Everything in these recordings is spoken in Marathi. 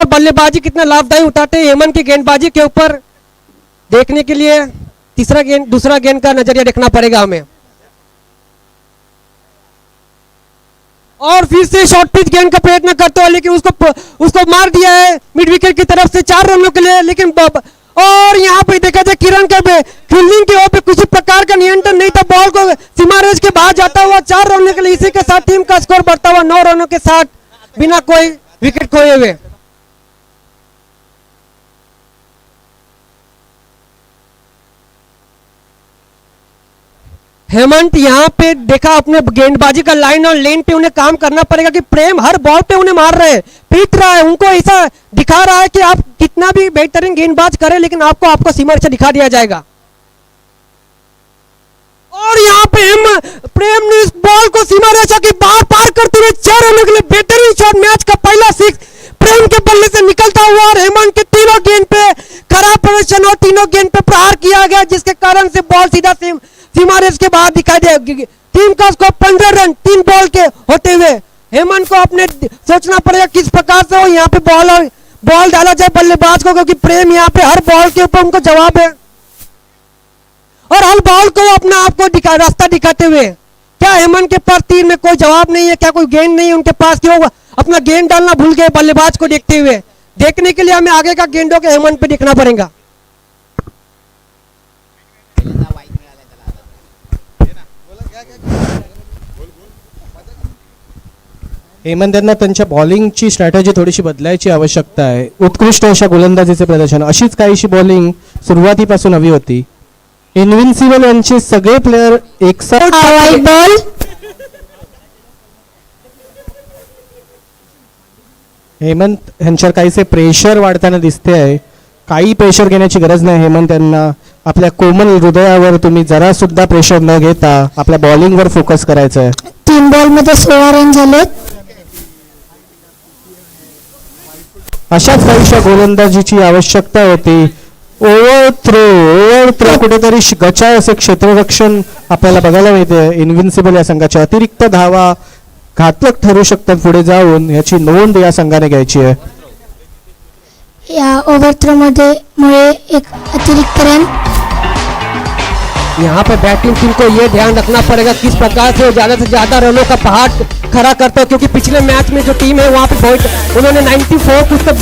बल्लेबाजी कितना लाभदायी उठाते हैं हेमंत की गेंदबाजी के ऊपर, देखने के लिए दूसरा गेंद का नजरिया देखना पड़ेगा हमें। और फिर से शॉर्ट पिच गेंद का प्रयत्न करते हुए, लेकिन उसको मार दिया है मिड विकेट की तरफ से 4 रनों के लिए। लेकिन और यहाँ पे देखा जाए किरण का फील्डिंग के ओर किसी प्रकार का नियंत्रण नहीं था, बॉल को सीमा रेंज के बाहर जाता हुआ 4 रनों के लिए। इसी के साथ टीम का स्कोर बढ़ता हुआ 9 रनों के साथ बिना कोई विकेट खोए हुए। हेमंत यहाँ पे देखा अपने गेंदबाजी का लाइन और लेन पे उन्हें काम करना पड़ेगा कि प्रेम हर बॉल पे उन्हें मार रहे हैं, पीट रहा है, उनको ऐसा दिखा रहा है कि आप कितना भी बेहतरीन गेंदबाज करें लेकिन आपको सीमा से दिखा दिया जाएगा। और यहाँ पे प्रेम ने इस बॉल को सीमा रेखा की बाहर पार करते हुए 4 रनों के लिए बेहतरीन शॉट, मैच का पहला 6 प्रेम के बल्ले से निकलता हुआ। और हेमंत के तीनों गेंद पे खराब प्रदर्शन और तीनों गेंद पे प्रहार किया गया, जिसके कारण से बॉल सीधा सीमा रेंज के बाहर दिखाई दे। टीम का स्कोर 15 रन 3 बॉल के होते हुए। हेमंत को अपने सोचना पड़ेगा किस प्रकार से वो यहाँ पे बॉल डाला जाए बल्लेबाज को, क्योंकि प्रेम यहाँ पे हर बॉल के ऊपर उनको जवाब है और हर बॉल को अपना आपको रास्ता दिखाते हुए। क्या हेमंत के पास तीर में कोई जवाब नहीं है? क्या कोई गेंद नहीं है उनके पास? क्यों अपना गेंद डालना भूल गए बल्लेबाज को देखते हुए? देखने के लिए हमें आगे का गेंदों के हेमंत पे देखना पड़ेगा। हेमंत यांना त्यांच्या बॉलिंगची स्ट्रॅटेजी थोडीशी बदलायची आवश्यकता आहे। उत्कृष्ट अशा गोलंदाजीचे प्रदर्शन, अशीच काहीशी बॉलिंग सुरुवातीपासून हवी होती। इनविन्सिबल यांचे सगळे प्लेयर एकसाथ बॉल हेमंत यांच्यावर काहीसे प्रेशर वाढताना दिसते आहे। काही प्रेशर घेण्याची गरज नाही हेमंत यांना। आपल्या कोमल हृदयावर तुम्ही जरा सुद्धा प्रेशर न घेता आपल्या बॉलिंगवर फोकस करायचं आहे। 3 बॉल मध्ये 16 रन झाले। अशाच काहीशा गोलंदाजीची आवश्यकता होती। ओव्हर थ्रो कुठेतरी गचाळ असे क्षेत्ररक्षण आपल्याला बघायला मिळते। इनविन्सिबल या संघाच्या अतिरिक्त धावा घातक ठरू शकतात पुढे जाऊन, याची नोंद या संघाने घ्यायची आहे। या ओव्हरथ्रो मध्ये मुळे एक अतिरिक्त रन। यहाँ पे बैटिंग टीम को ये ध्यान रखना पड़ेगा किस प्रकार से ज्यादा से ज्यादा रनों का पहाड़ खड़ा करता है, क्योंकि पिछले मैच में जो टीम है वहाँ पे बहुत उन्होंने 94 कुछ तो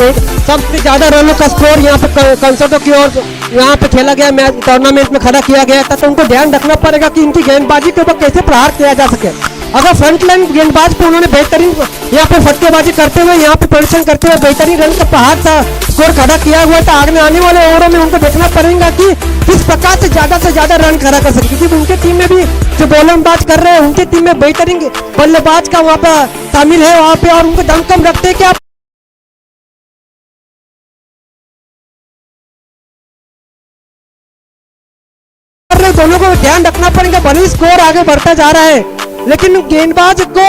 सबसे ज्यादा रनों का स्कोर यहाँ पे कंसर्टों की ओर यहाँ पे खेला गया मैच टूर्नामेंट में खड़ा किया गया था। तो उनको ध्यान रखना पड़ेगा कि इनकी गेंदबाजी के ऊपर कैसे प्रहार किया जा सके। अगर फ्रंट लाइन गेंदबाज पे उन्होंने बेहतरीन यहाँ पे फटकेबाजी करते हुए यहाँ पे प्रदर्शन करते हुए बेहतरीन रन का पहाड़ सा स्कोर खड़ा किया हुआ था, आने वाले ओवरों में उनको देखना पड़ेगा कि किस प्रकार से ज्यादा रन खड़ा कर सके, क्योंकि उनके टीम में भी जो बल्लेबाज कर रहे हैं उनकी टीम में बेहतरीन बल्लेबाज का वहाँ पर शामिल है वहाँ पे, और उनको दम कम रखते हैं कि आप दोनों को ध्यान रखना पड़ेगा। भले ही स्कोर आगे बढ़ता जा रहा है लेकिन गेंदबाज को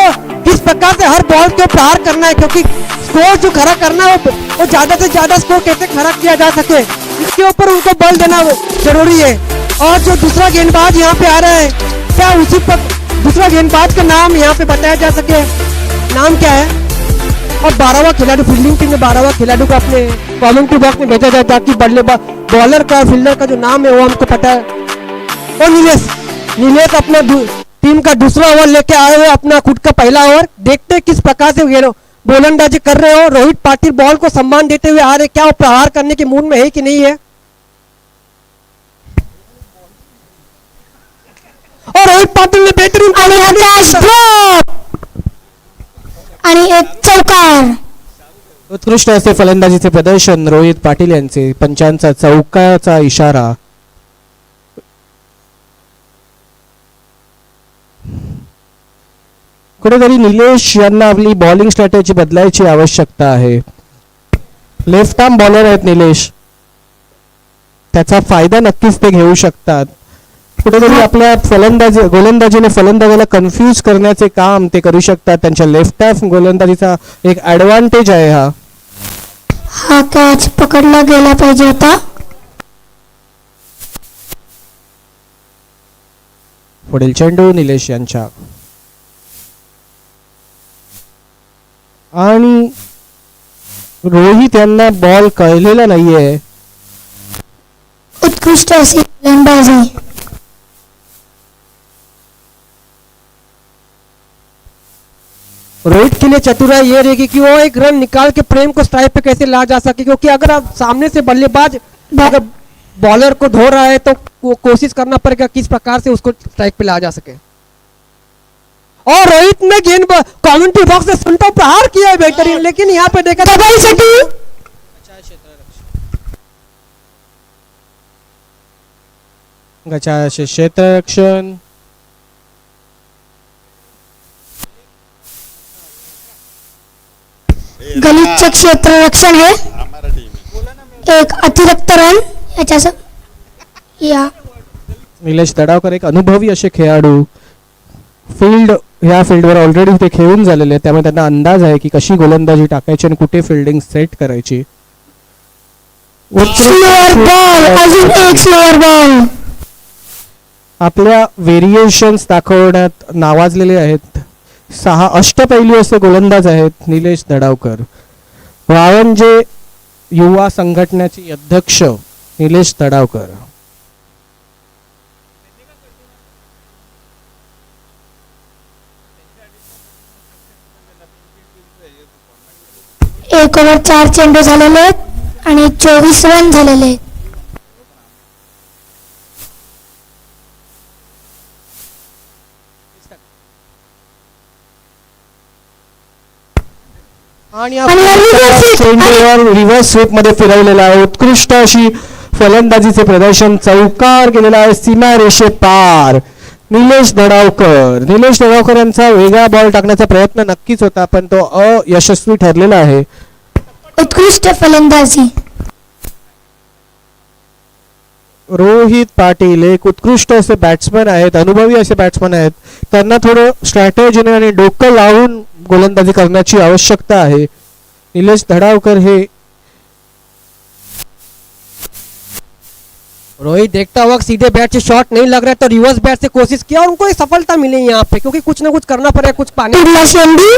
किस प्रकार से हर बॉल को प्रहार करना है, क्योंकि स्कोर जो खड़ा करना है वो ज्यादा से ज्यादा स्कोर कैसे खड़ा किया जा सके इसके ऊपर उनको बल देना जरूरी है। और जो दूसरा गेंदबाज यहाँ पे आ रहा है, क्या उसी पर दूसरा गेंदबाज का नाम यहाँ पे बताया जा सके, नाम क्या है? और 12वां खिलाड़ी फील्डिंग टीम में 12वां खिलाड़ी को अपने कमेंट्री बॉक्स में भेजा जाए ताकि बॉलर का फील्डर का जो नाम है वो हमको पता है। और नीलेश अपना टीम का दूसरा ओवर लेके आए हुए, अपना खुद का पहला ओवर। देखते हैं किस प्रकार से ये गोलंदाजी कर रहे हो। रोहित पाटिल बॉल को सम्मान देते हुए आ रहे, क्या वो प्रहार करने के मूड में है कि नहीं है? और रोहित पाटिल ने बेहतरीन आणि एक चौकार। उत्कृष्ट असे फलंदाजीचे प्रदर्शन रोहित पाटील यांचे। पंचांचा चौकाचा इशारा। कुठेतरी निलेश यांना आपली बॉलिंग स्ट्रॅटेजी बदलायची आवश्यकता आहे। लेफ्ट आर्म बॉलर आहेत निलेश, त्याचा फायदा नक्कीच ते घेऊ शकतात। कुठेतरी आपल्या गोलंदाजीने फलंदाजाला कन्फ्यूज करण्याचे काम ते करू शकतात। त्यांच्या लेफ्ट आर्म गोलंदाजीचा एक ऍडव्हान्टेज आहे हा कॅच पकडला गेला पाहिजे होता। पुढील चेंडू निलेश यांच्या आणि रोहित यांना बॉल कळलेला नाहीये. उत्कृष्ट अशी गोलंदाजी. रोहित के लिए चतुराई ये रहेगी कि वो एक रन निकाल के प्रेम को स्ट्राइक पे कैसे ला जा सके, क्योंकि अगर आप सामने से बल्लेबाज अगर बॉलर को धो रहा है तो वो कोशिश करना पड़ेगा किस प्रकार से उसको स्ट्राइक पे ला जा सके. और रोहित ने गेंद कमेंट्री बॉक्स से सुनता प्रहार किया है बेहतरीन, लेकिन यहाँ पे देखा डबल सिटी. गचाचे क्षेत्ररक्षण. गलिच्छ क्षेत्ररक्षण है. एक अतिरिक्त रन याच्या या निलेश दडावकर एक अनुभवी असे खेळाडू ह्या फील्डवर ऑलरेडी ते खेळून झालेले आहेत, त्यामुळे त्यांना अंदाज आहे की कशी गोलंदाजी टाकायची आणि कुठे फिल्डिंग सेट करायची. Slower ball. अजून एक स्लोअर बॉल. आपल्या व्हेरिएशन्स दाखवण्यात नावाजलेले आहेत. 6 अष्टपैलू असे गोलंदाज आहेत निलेश दडावकर. वाळंजे युवा संघटनेचे अध्यक्ष निलेश दडावकर. एक ओव्हर 4 चेंडू झालेले आहेत आणि 24 रन झालेले आहेत. आणि reverse sweep. चेंडूवर रिव्हर्स स्वीप मध्ये फिरवलेला आहे. उत्कृष्ट अशी फलंदाजीचे प्रदर्शन, चौकार केलेला आहे सीमारेषे पार. निलेश दडावकर यांचा वेगळा बॉल टाकण्याचा प्रयत्न नक्कीच होता, पण तो अयशस्वी ठरलेला आहे. उत्कृष्ट फलंदाजी. रोहित पाटील एक उत्कृष्ट असे बॅट्समन आहेत, अनुभवी असे बॅट्समन आहेत. त्यांना थोडं स्ट्रॅटेजीने आणि डोकं लावून गोलंदाजी करण्याची आवश्यकता आहे. निलेश दडावकर हे रोहित देखता हुआ सीधे बैट से शॉट नहीं लग रहा है तो रिवर्स बैट से कोशिश किया और उनको एक सफलता मिली यहाँ पे, क्योंकि कुछ ना कुछ करना पड़ेगा, कुछ पाने. पुढला चेंडू.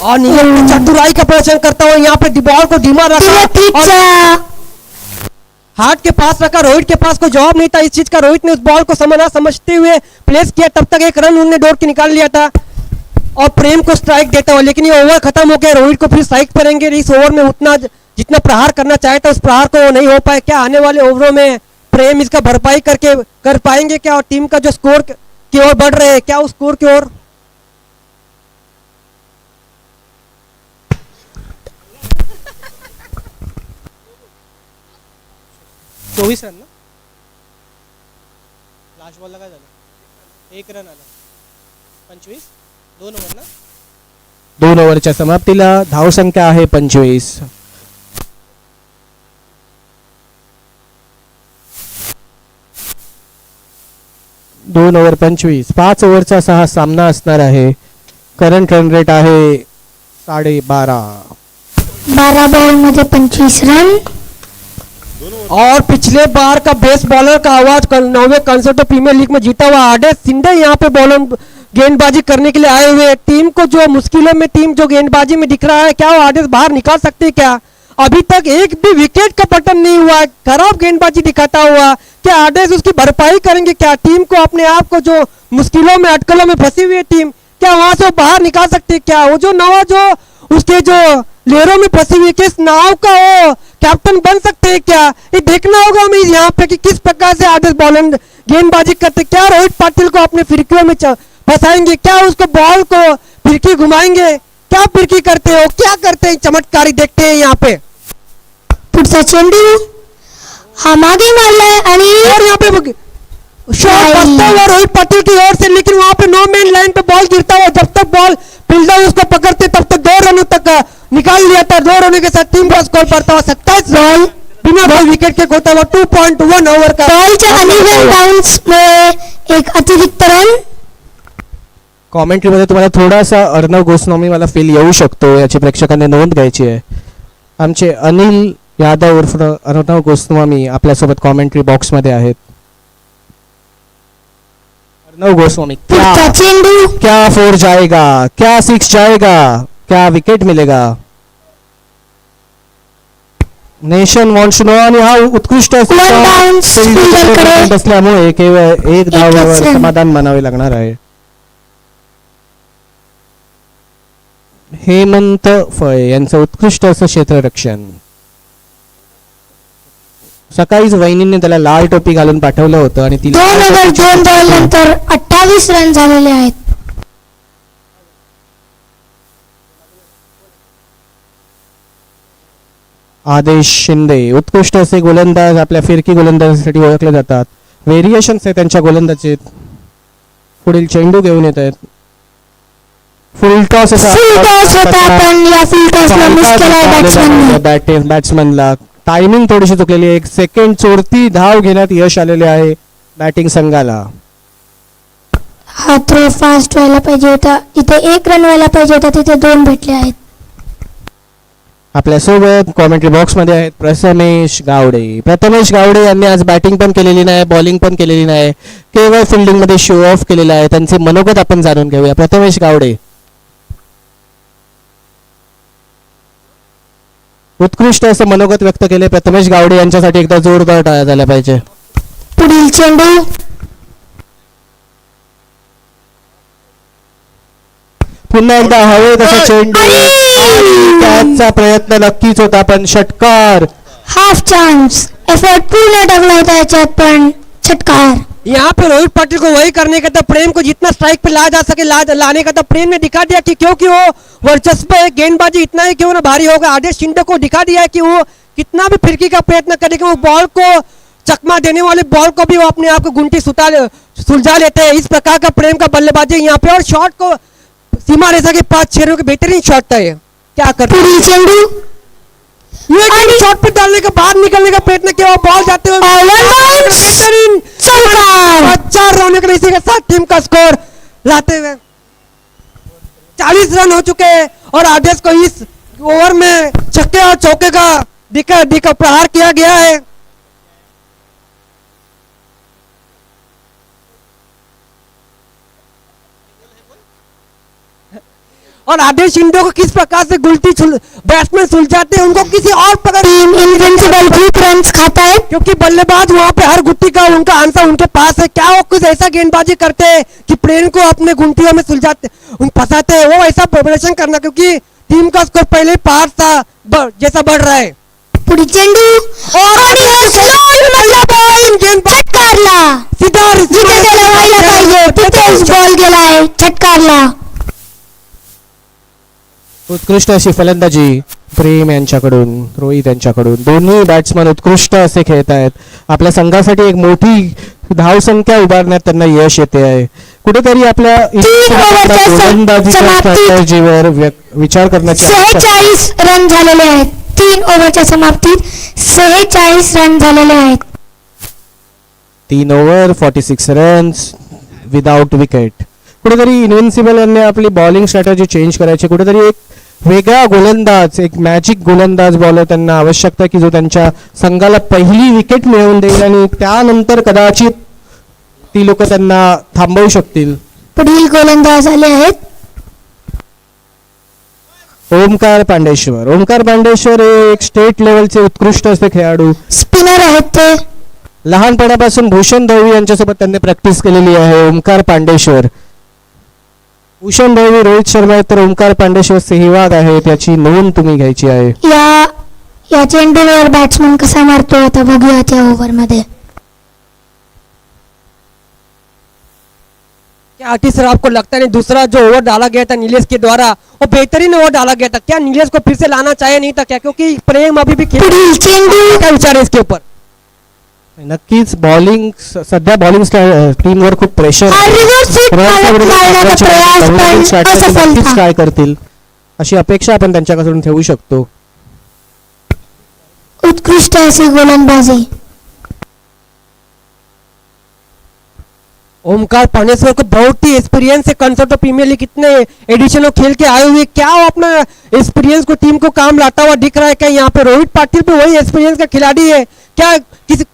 और नीलम चतुराई का प्रदर्शन करता हुआ यहाँ पे बॉल को धीमा रखा और हाथ के पास रखा. रोहित के पास कोई जवाब नहीं था इस चीज का. रोहित ने उस बॉल को समझते हुए प्लेस किया. तब तक एक रन उन्होंने दौड़ के निकाल लिया था और प्रेम को स्ट्राइक देता हुआ, लेकिन ये ओवर खत्म हो गया. रोहित को फिर स्ट्राइक करेंगे. इस ओवर में उतना जितना प्रहार करना चाहे था उस प्रहार को नहीं हो पाए. क्या आने वाले ओवरों में प्रेम इसका भरपाई करके कर पाएंगे क्या, और टीम का जो स्कोर की ओर बढ़ रहे हैं क्या उस स्कोर की ओर. 24 रन ना लास्ट बॉलला काय झालं. 1 रन आला. 25 2 ओव्हर ना. 2 ओव्हरच्या समाप्तीला धावसंख्या आहे 25. दोन ओव्हर 25. 5 ओव्हरचा 6 सामना असणार आहे. करंट रन रेट आहे 12.5. 12 बॉल मध्ये 25 रन. और पिछले बार का बेस्ट बॉलर का आवाज 9वें कंसर्ट प्रीमियर लीग में जीता हुआ आदेश सिंधे यहाँ पे बॉलर गेंदबाजी करने के लिए आए हुए हैं. टीम को जो मुश्किलों में टीम जो गेंदबाजी में दिख रहा है, क्या वो आदेश बाहर निकाल सकते हैं क्या. अभी तक एक भी विकेट का पतन नहीं हुआ है. खराब गेंदबाजी दिखाता हुआ क्या आदेश उसकी भरपाई करेंगे क्या. टीम को अपने आप को जो मुश्किलों में अटकलों में फंसी हुई है टीम, क्या वहां से वो बाहर निकाल सकते हैं क्या. वो जो नाव जो उसके जो लहरों में फंसी हुई है, किस नाव का वो कैप्टन बन सकते हैं क्या. ये देखना होगा हमें यहाँ पे कि किस प्रकार से आदेश बॉलर गेंदबाजी करते. क्या रोहित पाटिल को अपने फिरकियों में फंसाएंगे, क्या उसको बॉल को फिरकी घुमाएंगे, क्या फिरकी करते हो, क्या करते हैं, चमत्कारी देखते हैं यहाँ पे. पुढचा चेंडू हा मागे मारलाय आणि और यहाँ पे शॉट बचता हुआ रोहित पाटिल की ओर से, लेकिन वहां पे नो मैन लाइन पे बॉल गिरता हुआ. जब तक बॉल फील्डर उसको पकड़ते तब तक 2 रनों तक निकाल लिया था. 2 रनों के साथ टीम का स्कोर बढ़ता हुआ 27 बॉल बिना बॉल विकेट के खोता हुआ 2.1 ओवर का. बॉलच्या अनइव्हन बाउन्स मुळे एक अतिरिक्त रन. कॉमेंट्रीमध्ये तुम्हाला थोडासा अर्णव गोस्वामी मला फील येऊ शकतो, याची प्रेक्षकांनी नोंद घ्यायची आहे. आमचे अनिल यादव उर्फ अर्णव गोस्वामी आपल्यासोबत कॉमेंट्री बॉक्समध्ये आहेत. अर्णव गोस्वामी पुढचा चेंडू क्या 4 जाएगा, क्या 6 जाएगा, क्या विकेट मिलेगा? Nation wants to know. आणि हा उत्कृष्ट One bounce fielder कडे. असल्यामुळे केवळ एक धावावर एकच run. समाधान मानावे लागणार आहे. हेमंत फळे यांचं उत्कृष्ट असं क्षेत्ररक्षण. सकाळीच वहिनींनी त्याला लाल टोपी घालून पाठवलं होतं आणि 2 ओव्हर 2 बॉल नंतर 28 रन झालेले आहेत. आदेश शिंदे उत्कृष्ट असे गोलंदाज आपल्या फिरकी गोलंदाजीसाठी ओळखले जातात. व्हेरिएशन्स आहे त्यांच्या गोलंदाजीत. पुढील चेंडू घेऊन येत आहेत. फुल टॉस फुल टॉस होता पण या फुल टॉसला मिस केलाय बॅट्समनला. टायमिंग थोडीशी चुकलेली आहे. 1 सेकंड चोरती धाव घेण्यात यश आलेले आहे बॅटिंग संघाला. हा थ्रो फास्ट व्हायला पाहिजे होता. इथे 1 रन व्हायला पाहिजे होता, तिथे 2 भेटले आहेत. आपल्यासोबत कॉमेंट्री बॉक्स मध्ये आहेत प्रथमेश गावडे. प्रथमेश गावडे यांनी आज बॅटिंग पण केलेली नाही, बॉलिंग पण केलेली नाही, केवळ फिल्डिंग मध्ये शो ऑफ केलेला आहे. त्यांचे मनोगत आपण जाणून घेऊया. प्रथमेश गावडे. उत्कृष्ट असं मनोगत व्यक्त केले प्रथमेश गावडे यांच्यासाठी एकदा जोरदार टाळ्या झाल्या पाहिजे. पुढील चेंडू पुन्हा एकदा हवे तसा चेंडू. त्याचा प्रयत्न नक्कीच होता पण षटकार. Half chance. एफर्ट पूर्ण टाकला होता याच्यात पण षटकार. यहाँ पे रोहित पाटिल को वही करने का था, प्रेम को जितना स्ट्राइक पे ला जा सके लाने का था. प्रेम ने दिखा दिया कि क्योंकि वो वर्चस्व है, गेंदबाजी इतना ही क्यों ना भारी होगा. आदेश शिंदे को दिखा दिया है कि वो कितना भी फिरकी का प्रयत्न करेगा, वो बॉल को चकमा देने वाले बॉल को भी वो अपने आप को गुंटी सुलझा लेते हैं. इस प्रकार का प्रेम का बल्लेबाजी यहाँ पे. और शॉट को सीमा रेखा के 5-6 रनों के बेहतरीन शॉट था ये. क्या करते पुढील चेंडू ये शॉट पे डालने के बाद निकलने का प्रयत्न किया, बॉल जाते हुए बेहतरीन चौकार. 4 रनों के इसी के साथ टीम का स्कोर लाते हुए 40 रन हो चुके हैं. और आदेश को इस ओवर में छक्के और चौके का दिका प्रहार किया गया है. और आदेश शिंदे को किस प्रकार से बैट्समैन सुलझाते हैं, उनको किसी और प्रकार टीम इनविंसिबल 2 रन्स खाता है. क्योंकि बल्लेबाज वहां पे हर गुत्ती का उनका आंसर उनके पास है. क्या वो कुछ ऐसा गेंदबाजी करते हैं कि प्लेन को अपने गुंटियों में सुलझाते फंसाते हैं, वो ऐसा प्रदर्शन करना, क्योंकि टीम का स्कोर पहले ही 5 था जैसा बढ़ रहा है. पुढील चेंडू और गेंद षटकारला. सीधा जिथे त्याला व्हायला पाहिजे तिथेच बॉल गेलाय षटकारला. उत्कृष्ट अशी फलंदाजी प्रेम यांच्याकडून, रोहित यांच्याकडून. दोन्ही बॅट्समन उत्कृष्ट असे खेळत आहेत. आपल्या संघासाठी एक मोठी धावसंख्या उभारण्यात त्यांना यश येते आहे. कुठेतरी आपल्या गोलंदाजीच्या स्ट्रॅटेजीवर विचार करण्याची 46 रन झालेले आहेत. 3 ओव्हरच्या समाप्तीत 46 रन झालेले आहेत. 3 ओव्हर 46 रन्स विदाउट विकेट. कुठेतरी इन्व्हिन्सिबल यांनी आपली बॉलिंग स्ट्रॅटेजी चेंज करायची. कुठेतरी एक वेगळा गोलंदाज, एक मॅजिक गोलंदाज बॉलर त्यांना आवश्यकता की जो त्यांच्या संघाला पहिली विकेट मिळवून देईल आणि त्यानंतर कदाचित ती लोक त्यांना थांबवू शकतील. पुढील गोलंदाज आले आहेत ओमकार पांडेश्वर. ओमकार पांडेश्वर हे एक स्टेट लेवलचे उत्कृष्ट असे खेळाडू. स्पिनर आहेत ते. लहानपणापासून भूषण दळवी यांच्यासोबत त्यांनी प्रॅक्टिस केलेली आहे. ओमकार पांडेश्वर. भूषण दळवी रोहित शर्मा आहेत तर ओमकार पांडेश्वर सेहवाग आहेत, याची नोंद तुम्ही घ्यायची आहे. या चेंडूवर बॅट्समन कसा मारतो आता बघूया त्या ओव्हर मध्ये. क्या आर्टिस्ट सर आपको लगता है दूसरा जो ओवर डाला गया था नीलेश के द्वारा वो बेहतरीन ओवर डाला गया था, क्या नीलेश को फिर से लाना चाहिए नहीं था क्या, क्योंकि प्रेम अभी भी पुढील चेंडू क्या विचार है इसके ऊपर. नक्कीच बॉलिंग सध्या बॉलिंग टीमवर खूप प्रेशर काय करतील अशी अपेक्षा आपण त्यांच्याकडून ठेवू शकतो. उत्कृष्ट अशी गोलंदाजी. ओमकार पांडेश्वर को बहुत ही एक्सपीरियंस है, कंसर्ट प्रीमियर लीग कितने एडिशनों खेल के आए हुए, क्या वो अपना एक्सपीरियंस को टीम को काम लाता हुआ दिख रहा है. क्या यहाँ पे रोहित पाटिल भी वही एक्सपीरियंस का खिलाड़ी है क्या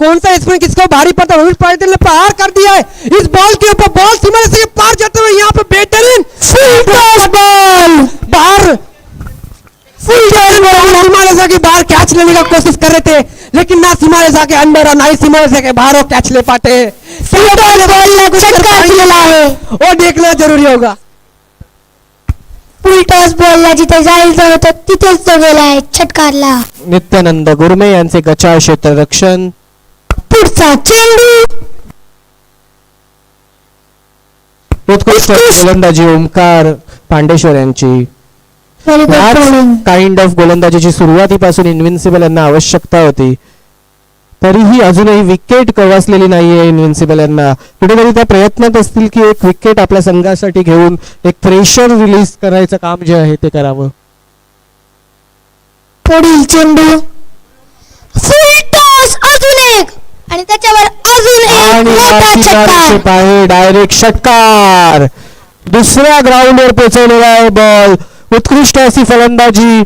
कौन सा स्पिन किसको भारी पड़ता है? रोहित पाटिल ने प्रहार कर दिया है इस बॉल के ऊपर, बॉल सीमा से पार जाते हुए यहाँ पे बेहतरीन बॉल बाहर, सीमा रेखा के बाहर कैच लेने का कोशिश कर रहे थे, लेकिन ना सीमा रेखा के अंदर और ना ही सीमा रेखा के बाहर वो कैच ले पाते हैं। वो देखना जरूरी होगा। फुल टॉस बॉलला जिथे जायचं होतं तिथेच तो गेलाय, छटकारला. नित्यानंद गुरमे यांचे गचाळ क्षेत्ररक्षण. पुढचा चेंडू उत्कृष्ट गोलंदाजी ओमकार पांडेश्वर यांची. Very good bowling. Kind of गोलंदाजीची सुरुवातीपासून इन्व्हिन्सिबल यांना आवश्यकता होती, तरीही अजूनही विकेट कवासलेली नाहीये इन्व्हिन्सिबल यांना. कुठेतरी त्या प्रयत्नात असतील की एक विकेट आपल्या संघासाठी घेऊन एक प्रेशर रिलीज करायचं काम जे आहे ते करावं. पुढील चेंडू फुल टॉस, अजून एक आणि त्याच्यावर अजून एक आणि मोठा छक्का. आहे डायरेक्ट षटकार. दुसऱ्या ग्राउंडवर पोहोचवलेला आहे बॉल. उत्कृष्ट अशी फलंदाजी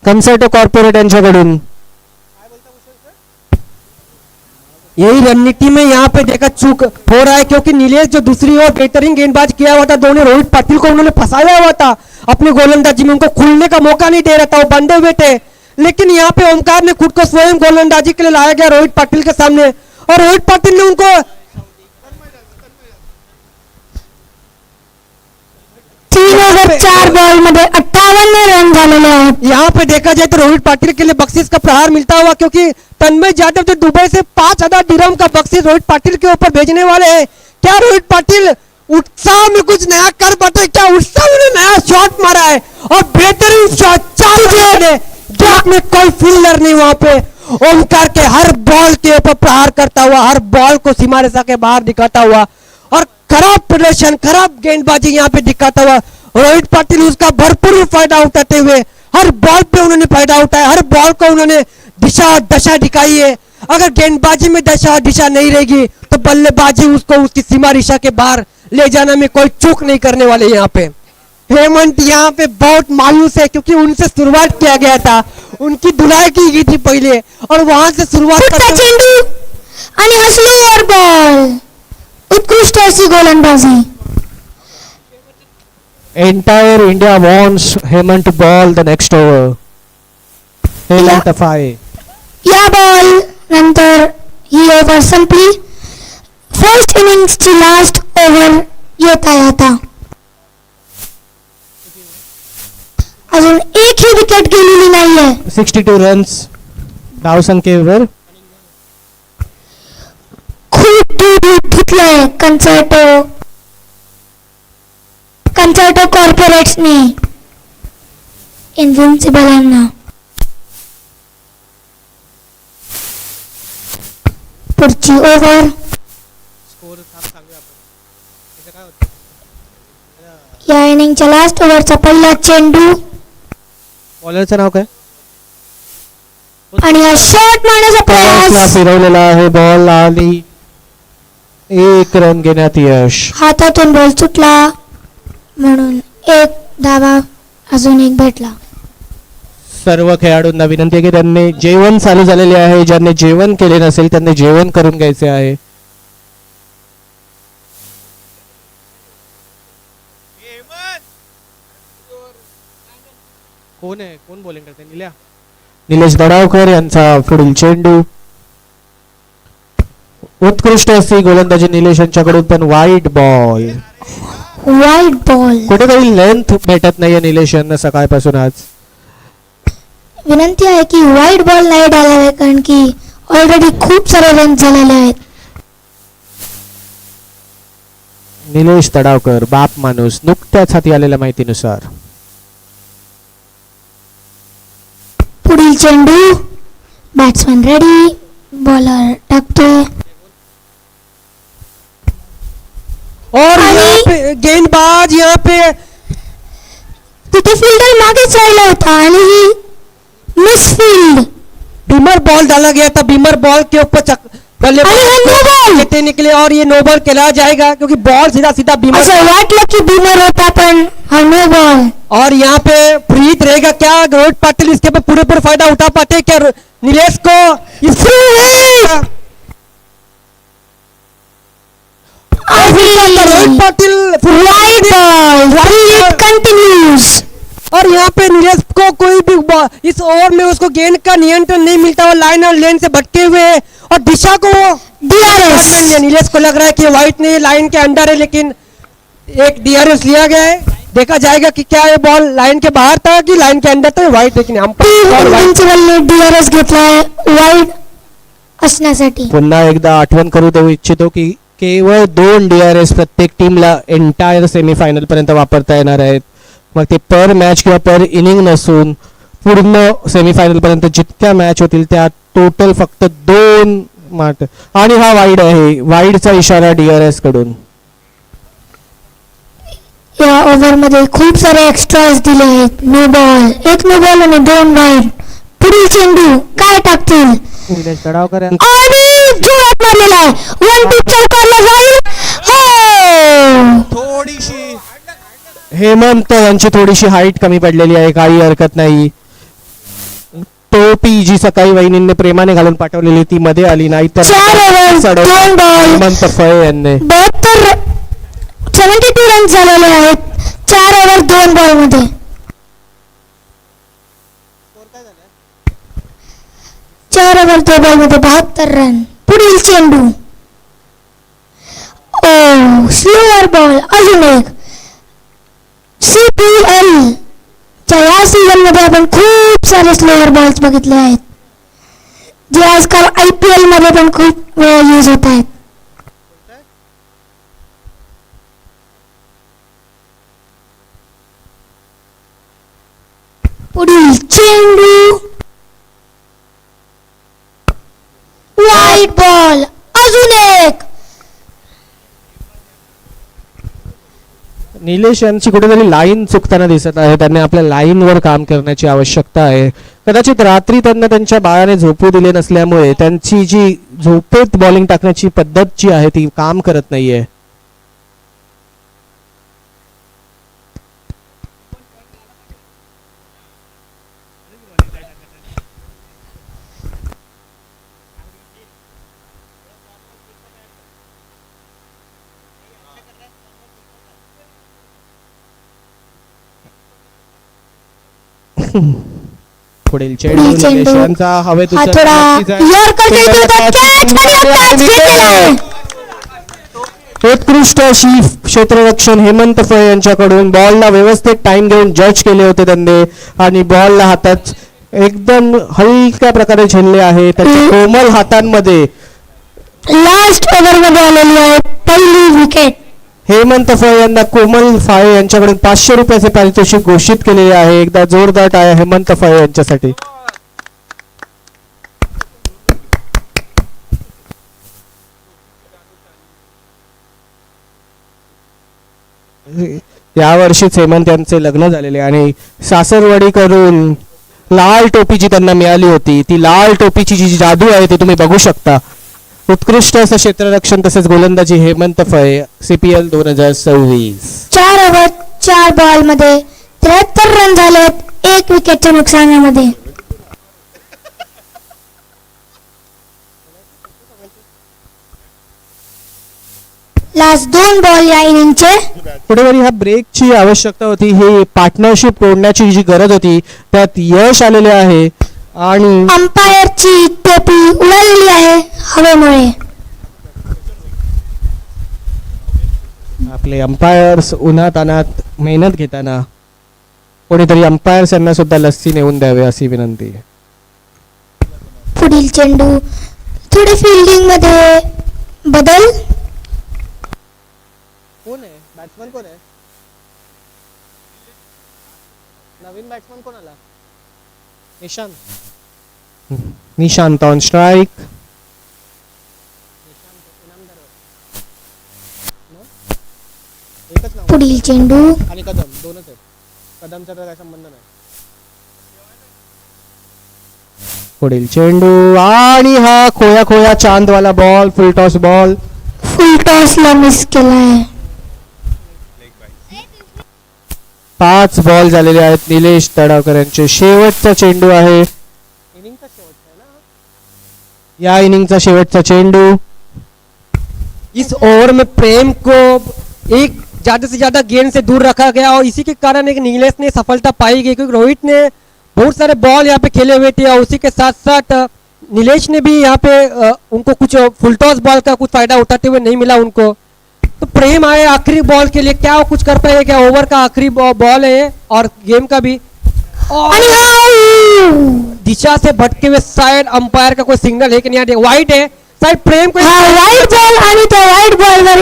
कन्सर्टो कॉर्पोरेट यांच्याकडून. यही रणनीति में यहाँ पे देखा चूक हो रहा है, क्योंकि नीलेश जो दूसरी ओर बेहतरीन गेंदबाज किया हुआ था, दोनों रोहित पाटिल को उन्होंने फंसाया हुआ था अपनी गोलंदाजी में, उनको खुलने का मौका नहीं दे रहा था, वो बंधे हुए थे। लेकिन यहाँ पे ओमकार ने खुद को स्वयं गोलंदाजी के लिए लाया गया रोहित पाटिल के सामने, और रोहित पाटिल ने उनको 3 ओव्हर 4 बॉल मध्ये 58 रन झालेले आहेत. यहाँ पे देखा जाए तो रोहित पाटिल के लिए बख्शीश का प्रहार मिलता हुआ, क्योंकि तन्मय यादव जो दुबई से 5,000 दिरहम का बख्शीश रोहित पाटिल के ऊपर भेजने वाले हैं। क्या रोहित पाटिल उत्साह में कुछ नया कर पाते? क्या उत्साह में नया शॉट मारा है और बेहतरीन शॉट, 4 ने गैप में कोई फील्डर नहीं, वहां पे ओमकार के हर बॉल के ऊपर प्रहार करता हुआ, हर बॉल को सीमा रेखा के बाहर दिखाता हुआ और खराब प्रदर्शन, खराब गेंदबाजी यहाँ पे दिखाता हुआ रोहित पाटिल उसका भरपूर फायदा उठाते हुए हर बॉल पे उन्होंने फायदा उठाया, हर बॉल को उन्होंने दिशा और दशा दिखाई है। अगर गेंदबाजी में दशा और दिशा नहीं रहेगी तो बल्लेबाजी उसको उसकी सीमा रेखा के बाहर ले जाने में कोई चूक नहीं करने वाले। यहाँ पे हेमंत यहाँ पे बहुत मायूस है, क्योंकि उनसे शुरुआत किया गया था, उनकी धुलाई की गई थी पहले, और वहां से शुरुआत पुढचा करते चेंडू आणि हा स्लोअर बॉल, उत्कृष्ट अशी गोलंदाजी. Entire India wants Hemant to ball the next over. Hemant Afai. या बॉल नंतर ही ओव्हर संपली. फर्स्ट इनिंग्सची लास्ट ओव्हर येत आहे आता. अजून एकही विकेट गेलेली नाहीये. 62 रन्स धावसंख्येवर. खूप दूर घेतलंय कन्सर्टो कॉर्पोरेट्सने इन्व्हिन्सिबल यांना. पुढची ओव्हर. या इनिंगच्या लास्ट ओव्हरचा पहिला चेंडू बॉलरचं नाव काय? आणि हा शॉट मारण्याचा प्रयास. फिरवलेला आहे बॉल आणि 1 रन घेण्यात यश. हातातून बॉल सुटला म्हणून 1 धावा अजून एक भेटला. सर्व खेळाडूंना विनंती आहे की त्यांनी जेवण चालू झालेले आहे, ज्यांनी जेवण केले नसेल त्यांनी जेवण करून घ्यायचे आहे. कोण आहे, कोण बॉलिंग करते? निलेश दडावकर यांचा पुढील चेंडू. उत्कृष्ट अशी गोलंदाजी निलेश यांच्याकडून, पण वाईट बॉल. कुठेतरी लेंथ भेटत नाहीये निलेश यांना सकाळपासून आज. विनंती आहे की वाईट बॉल नाही डालावे, कारण की ऑलरेडी खूप सारे रन झालेले आहेत. निलेश तडावकर बाप माणूस, नुकत्याच हाती आलेल्या माहितीनुसार. पुढील चेंडू. बॅट्समॅन रेडी, बॉलर टाकतोय और यहाँ पे गेंदबाज यहाँ पे तिथे फिल्डर मागेच राहिला होता आणि मिसफील्ड. बीमर बॉल डाला गया था, बीमर बॉल के ऊपर बल्लेबाज लेते निकले और ये नो बॉल खेला जाएगा, क्योंकि बॉल सीधा सीधा बीमर. असं वाटलं की बीमर होता पण हा नो बॉल. और यहाँ पे फ्रीज रहेगा. क्या रोहित पाटिल इसके पे पूरे फायदा उठा पाते? क्या नीलेश को Rohit Patil White ball. It continues. और यहाँ पे नीलेश को कोई भी इस ओवर में उसको गेंद का नियंत्रण नहीं मिलता, वो लाइन और लेन से भटके हुए है और दिशा को DRS. नीलेश को लग रहा है कि व्हाइट ने लाइन के अंदर है, लेकिन एक DRS लिया गया है। देखा जाएगा कि क्या ये बॉल लाइन के बाहर था कि लाइन के अंदर था व्हाइट, लेकिन प्रिन्सिपलने DRS घेतलाय वाईड असण्यासाठी. पुन्हा एकदा आठवण करू देऊ इच्छितो की केवळ 2 DRS प्रत्येक टीमला एंटायर सेमीफायनल पर्यंत वापरता येणार आहेत. मग ते पर मॅच किंवा पर इनिंग नसून पूर्ण सेमीफायनल पर्यंत जितक्या मॅच होतील त्या टोटल फक्त 2 माठ. आणि हा वाईड आहे, वाईडचा इशारा DRS कडून. या ओव्हर मध्ये खूप सारे एक्स्ट्राज दिले आहेत. नो बॉल, एक नो बॉल आणि 2 वाईड. पुढील चेंडू काय टाकतील निलेश तडावकर आणि जोरात मारलेला आहे. 1-2 चौकारला जाईल. हो, थोडीशी हेमंत यांची थोडीशी हाईट कमी पडलेली आहे, काही हरकत नाही. टोपी जी सकाळी वहिनींनी प्रेमाने घालून पाठवलेली ती मध्ये आली नाही, तर 4 ओव्हर 2 बॉल. हेमंत फळे यांनी 72 रन झालेले आहेत 4 ओव्हर 2 बॉल मध्ये. 4 ओव्हर 2 बॉल मध्ये 72 रन. पुढील चेंडू ओ स्लोअर बॉल. अजून एक. CPL च्या या सीझन मध्ये आपण खूप सारे स्लोअर बॉल्स बघितले आहेत, जे आजकाल IPL मध्ये पण खूप वेळा यूज होत आहेत. पुढील चेंडू व्हाईट बॉल. अजून एक. निलेश यांची कुठेतरी लाईन चुकताना दिसत आहे. त्यांनी आपल्या लाईनवर काम करण्याची आवश्यकता आहे. कदाचित रात्री त्यांना त्यांच्या बाळाने झोपू दिले नसल्यामुळे त्यांची जी झोपेत बॉलिंग टाकण्याची पद्धत जी आहे ती काम करत नाहीये. पुढील चेंडू निलेश यांचा हवेत हा थोडा यॉर्कर देतो होता. कॅच आणि कॅच घेतलेला आहे. उत्कृष्ट अशी क्षेत्ररक्षण हेमंत फळे यांच्याकडून. बॉलला व्यवस्थित टाइम घेऊन जज केले होते त्यांनी आणि बॉलला हातात एकदम हलक्या प्रकारे झेलले आहे. त्याच्या कोमल हातांमध्ये लास्ट ओव्हर मध्ये आलेली आहे पहिली विकेट. हेमंत फळे यांना कोमल फाळे यांच्याकडून 500 रुपयाचे पारितोषिक घोषित केलेले आहे. एकदा जोरदार टाळ्या हेमंत फळे यांच्यासाठी. यावर्षीच हेमंत यांचे लग्न झालेले आणि सासरवाडी करून लाल टोपी जी त्यांना मिळाली होती, ती लाल टोपीची जी जादू आहे ती तुम्ही बघू शकता. उत्कृष्ट असं क्षेत्ररक्षण तसेच गोलंदाजी हेमंत फळे. CPL 2026. 4 ओव्हर 4 बॉल मध्ये 73 रन झालेत 1 विकेटच्या नुकसानामध्ये. लास्ट 2 बॉल या इनिंगचे. कुठेतरी ह्या ब्रेकची आवश्यकता होती. ही पार्टनरशिप तोडण्याची जी गरज होती त्यात यश आलेले आहे आणि अंपायरची टोपी उडवली आहे हवेमुळे. आपले अंपायर्स उन्हात अनात मेहनत घेताना कोणीतरी अंपायर्स यांना सुद्धा लस्सी नेऊन द्यावे अशी विनंती. पुढील चेंडू थोडे फिल्डिंग मध्ये बदल. कोण आहे बॅट्समन? कोण आहे नवीन बॅट्समन? कोण आला? Nishant on strike. पुढील चेंडू आणि कदम दोनच आहेत. कदमचा तर काय संबंध नाही. पुढील चेंडू आणि हा खोया खोया चांदवाला ball. Full toss ball. Full टॉसला मिस केलाय. 5 बॉल झालेले आहेत निलेश तडावकर यांचे. शेवटचा चेंडू आहे. या इनिंगचा शेवटचा चेंडू. इस ओवर में प्रेम को एक ज्यादा से ज्यादा गेंद से दूर रखा गया और इसी के कारण एक नीलेश ने सफलता पाई गई क्योंकि रोहित ने बहुत सारे बॉल यहाँ पे खेले हुए थे और उसी के साथ साथ नीलेश ने भी यहाँ पे उनको कुछ फुल टॉस बॉल का कुछ फायदा उठाते हुए नहीं मिला उनको. तो प्रेम आए आखिरी बॉल के लिए, क्या वो कुछ कर पाएगा? क्या ओवर का आखिरी बॉल है और गेम का भी, और दिशा से भटके हुए शायद अंपायर का कोई सिग्नल है कि नहीं, वाइड है शायद प्रेम को. वाईट बॉल आणि त्या वाईट बॉलवर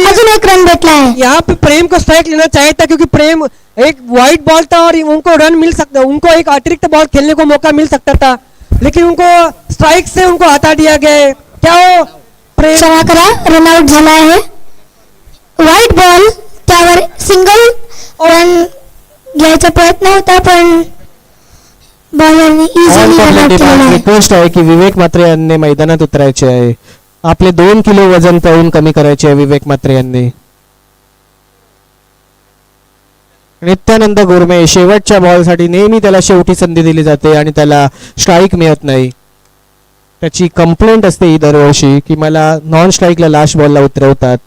अजून एक रन भेटला आहे. यहाँ पे प्रेम को स्ट्राइक लेना चाहिए था क्योंकि प्रेम एक वाइट बॉल था और उनको रन मिल सकता, उनको एक अतिरिक्त बॉल खेलने को मौका मिल सकता था, लेकिन उनको स्ट्राइक से उनको हटा दिया गया है. क्या वो प्रेम क्षमा करा, रनआउट झाला आहे. वाईट बॉल, त्यावर सिंगल रन घ्यायचा प्रयत्न होता पण बॉलरने इझिली रनआउट केला आहे. रिक्वेस्ट आहे की विवेक म्हात्रे यांनी मैदानात उतरायचे आहे. आपले 2 किलो वजन पळून कमी करायचे आहे विवेक म्हात्रे यांनी. नित्यानंद गुरमे शेवटच्या बॉलसाठी नेहमी त्याला शेवटी संधी दिली जाते आणि त्याला स्ट्राईक मिळत नाही. त्याची कंप्लेंट असते ही दरवर्षी की मला नॉन स्ट्राईकला लास्ट बॉलला उतरवतात.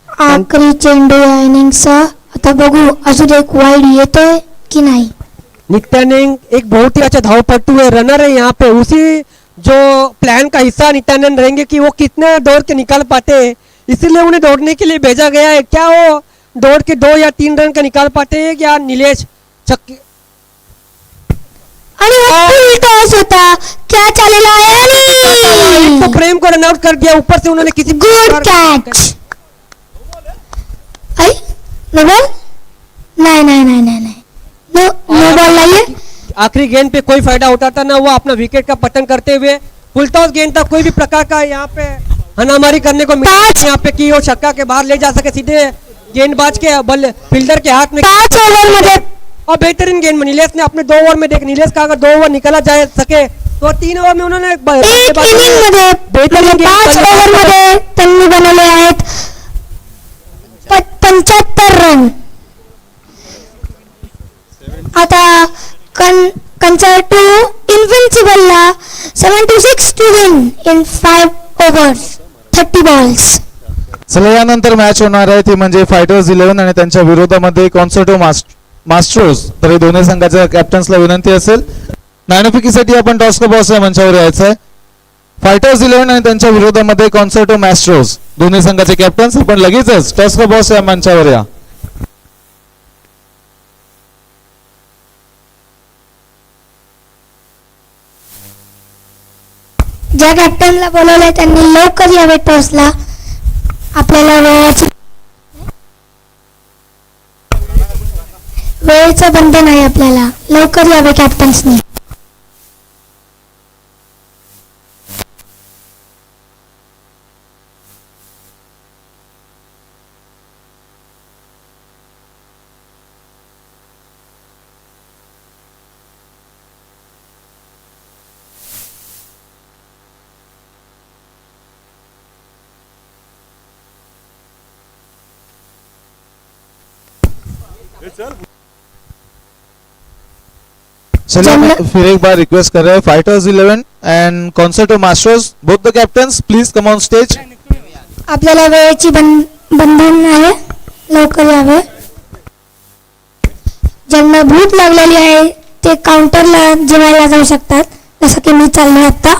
आखरी चेंडू या इनिंगचा. आता बघू अजून एक वाईड येतोय की नाही. नित्यानंद एक बहुत ही अच्छा धावपट्टू है, रनर है यहाँ पे. उसी जो प्लान का हिस्सा नित्यानंद रहेंगे कि वो कितना दौड़ के निकाल पाते हैं, इसीलिए उन्हें दौड़ने के लिए भेजा गया है. क्या वो दौड़ के 2 या 3 रन का निकाल पाते हैं या नीलेश चक्की आणि टॉस होता, कॅच आलेला आहे आणि तो प्रेम को रनआउट कर दिया. ऊपर से उन्होंने किसी good catch. I know ball, नहीं नहीं नहीं नहीं नहीं, नो नो बॉल नहीं है. आखिरी गेंद पे कोई फायदा उठाता ना, वो अपना विकेट का पतन करते हुए फुल टॉस गेंद था, कोई भी प्रकार का यहाँ पे हनामारी करने को मिला यहाँ पे कि वो छक्का के बाहर ले जा सके, सीधे गेंदबाज के बल फील्डर के हाथ में. 5 ओव्हर मध्ये और बेहतरीन गेंद नीलेश ने अपने 2 ओवर में देख, नीलेश का अगर 2 ओवर निकाला जा सके तो 3 ओवर में उन्होंने एक इनिंग मध्ये बेहतरीन 5 ओव्हर मध्ये त्यांनी बनवले आहेत 75 रन. आता कंचर टू इन्व्हिन्सिबलला 76 to win in 5 overs 30 balls. चला यानंतर मॅच होणार आहे ती म्हणजे फायटर्स 11 आणि त्यांच्या विरोधामध्ये कॉन्सर्टो मास्ट्रोस. तर हे दोन्ही संघाच्या कॅप्टन्सला विनंती असेल नाणेफेकीसाठी आपण टॉस का बॉस या मंचावर यायचं आहे. फायटर्स 11 आणि त्यांच्या विरोधामध्ये कॉन्सर्टो मास्ट्रोस दोन्ही संघाचे कॅप्टन्स आपण लगेचच टॉस का बॉस या मंचावर या. ज्या कॅप्टनला बोलवलंय त्यांनी लवकर यावे टॉसला. आपल्याला वेळेचं बंधन आहे, आपल्याला लवकर यावे कॅप्टन्सनी. चलिए फिर एक बार रिक्वेस्ट कर रहे हैं fighters 11 end concerto masters both the captains please come on stage. आपल्याला वेळेची बंधन आहे, लवकर यावे. ज्यांना भूक लागलेली आहे ते काउंटरला जेवायला जाऊ शकतात, जसं की मी चालले आता.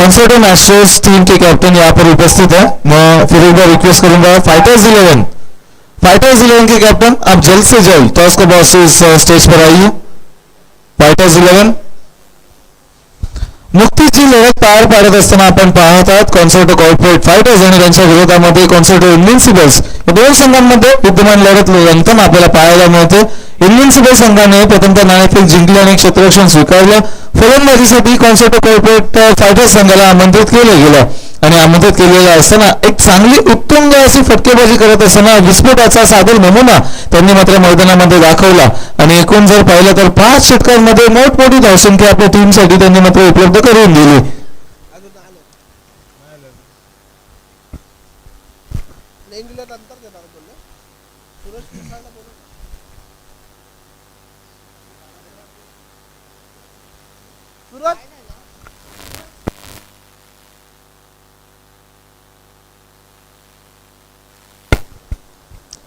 कॉन्सर्टो मास्टर्स टीम के कैप्टन यहाँ पर उपस्थित है। मैं फिर एक बार रिक्वेस्ट करूंगा फाइटर्स 11 के कैप्टन आप जल्द से जल्द टॉस को बॉसेस स्टेज पर आइए। फाइटर्स 11 नुकतीची लढत पार पाडत असताना आपण पाहत आहात कॉन्सर्टो कॉर्पोरेट फायटर्स आणि त्यांच्या विरोधामध्ये कॉन्सर्टो इन्व्हिन्सिबल्स या दोन संघांमध्ये विद्यमान लढत रंगताना आपल्याला पाहायला मिळते। इन्व्हिन्सिबल संघाने प्रथमतः नाणेफेक जिंकली आणि क्षेत्ररक्षण स्वीकारलं। फलंदाजीसाठी कॉन्सर्टो कॉर्पोरेट फायटर्स संघाला आमंत्रित केलं गेलं आणि आमंत्रित केलेलं असताना एक चांगली उत्तुंग अशी फटकेबाजी करत असताना विस्फोटाचा सादर नमुना त्यांनी मात्र मैदानामध्ये दाखवला आणि एकूण जर पाहिलं तर 5 षटकांमध्ये मोठमोठी धावसंख्या आपल्या टीमसाठी त्यांनी मात्र उपलब्ध करून दिली।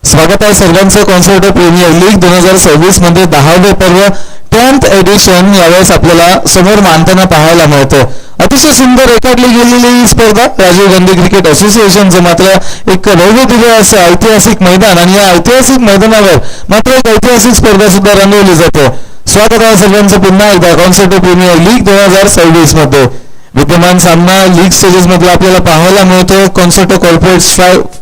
स्वागत आहे सर्वांचं कॉन्सर्टो प्रीमियर लीग 2026 मध्ये 10वे पर्व 10th एडिशन यावेळेस आपल्याला समोर मांडताना पाहायला मिळतं। अतिशय सुंदर रेखाटली गेलेली ही स्पर्धा राजीव गांधी क्रिकेट असोसिएशनचं मात्र एक भव्य दिव्य असं ऐतिहासिक मैदान आणि या ऐतिहासिक मैदानावर मात्र एक ऐतिहासिक स्पर्धा सुद्धा रंगवली जाते। स्वागत आहे सर्वांचं पुन्हा एकदा कॉन्सर्टो प्रीमियर लीग 2026 मध्ये। विद्यमान सामना लीग स्टेजेस मध्ये आपल्याला पाहायला मिळतो कॉन्सर्टो कॉर्पोरेट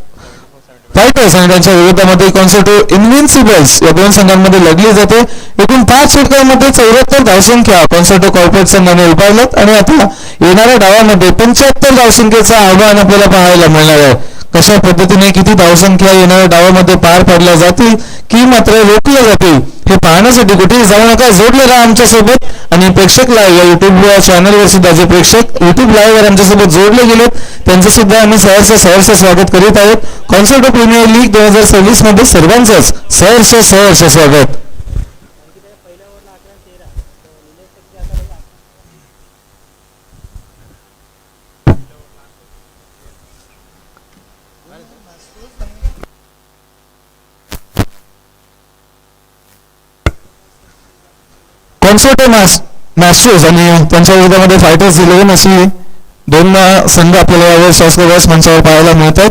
फायटर्स आणि त्यांच्या विरोधामध्ये कॉन्सर्टो इन्व्हिन्सिबल्स या दोन संघांमध्ये लढली जाते। एकूण 5 षटकांमध्ये 74 धावसंख्या कॉन्सर्टो कॉर्पोरेट संघाने उभारल्यात आणि आता येणाऱ्या डावामध्ये 75 धावसंख्येचं आव्हान आपल्याला पाहायला मिळणार आहे। कशा पद्धतीने किती धावसंख्या येणाऱ्या डावामध्ये पार पाडल्या जातील की मात्र रोखल्या जातील हे पाहण्यासाठी कुठेही जाऊ नका, जोडले राहा आमच्यासोबत। आणि प्रेक्षक लाईव्ह या युट्यूब चॅनलवर सुद्धा जे प्रेक्षक युट्यूब लाईव्हवर आमच्यासोबत जोडले गेलेत त्यांचं सुद्धा आम्ही सहर्ष स्वागत करीत आहोत। कॉन्सर्टो प्रीमियर लीग 2026 मध्ये सर्वांचंच सहर्ष स्वागत। कॉन्सर्टो मास्टर्स आणि त्यांच्या विरोधामध्ये फायटर्स 11 अशी दोन संघ आपल्याला यावेळेस टॉस मंचावर पाहायला मिळतात।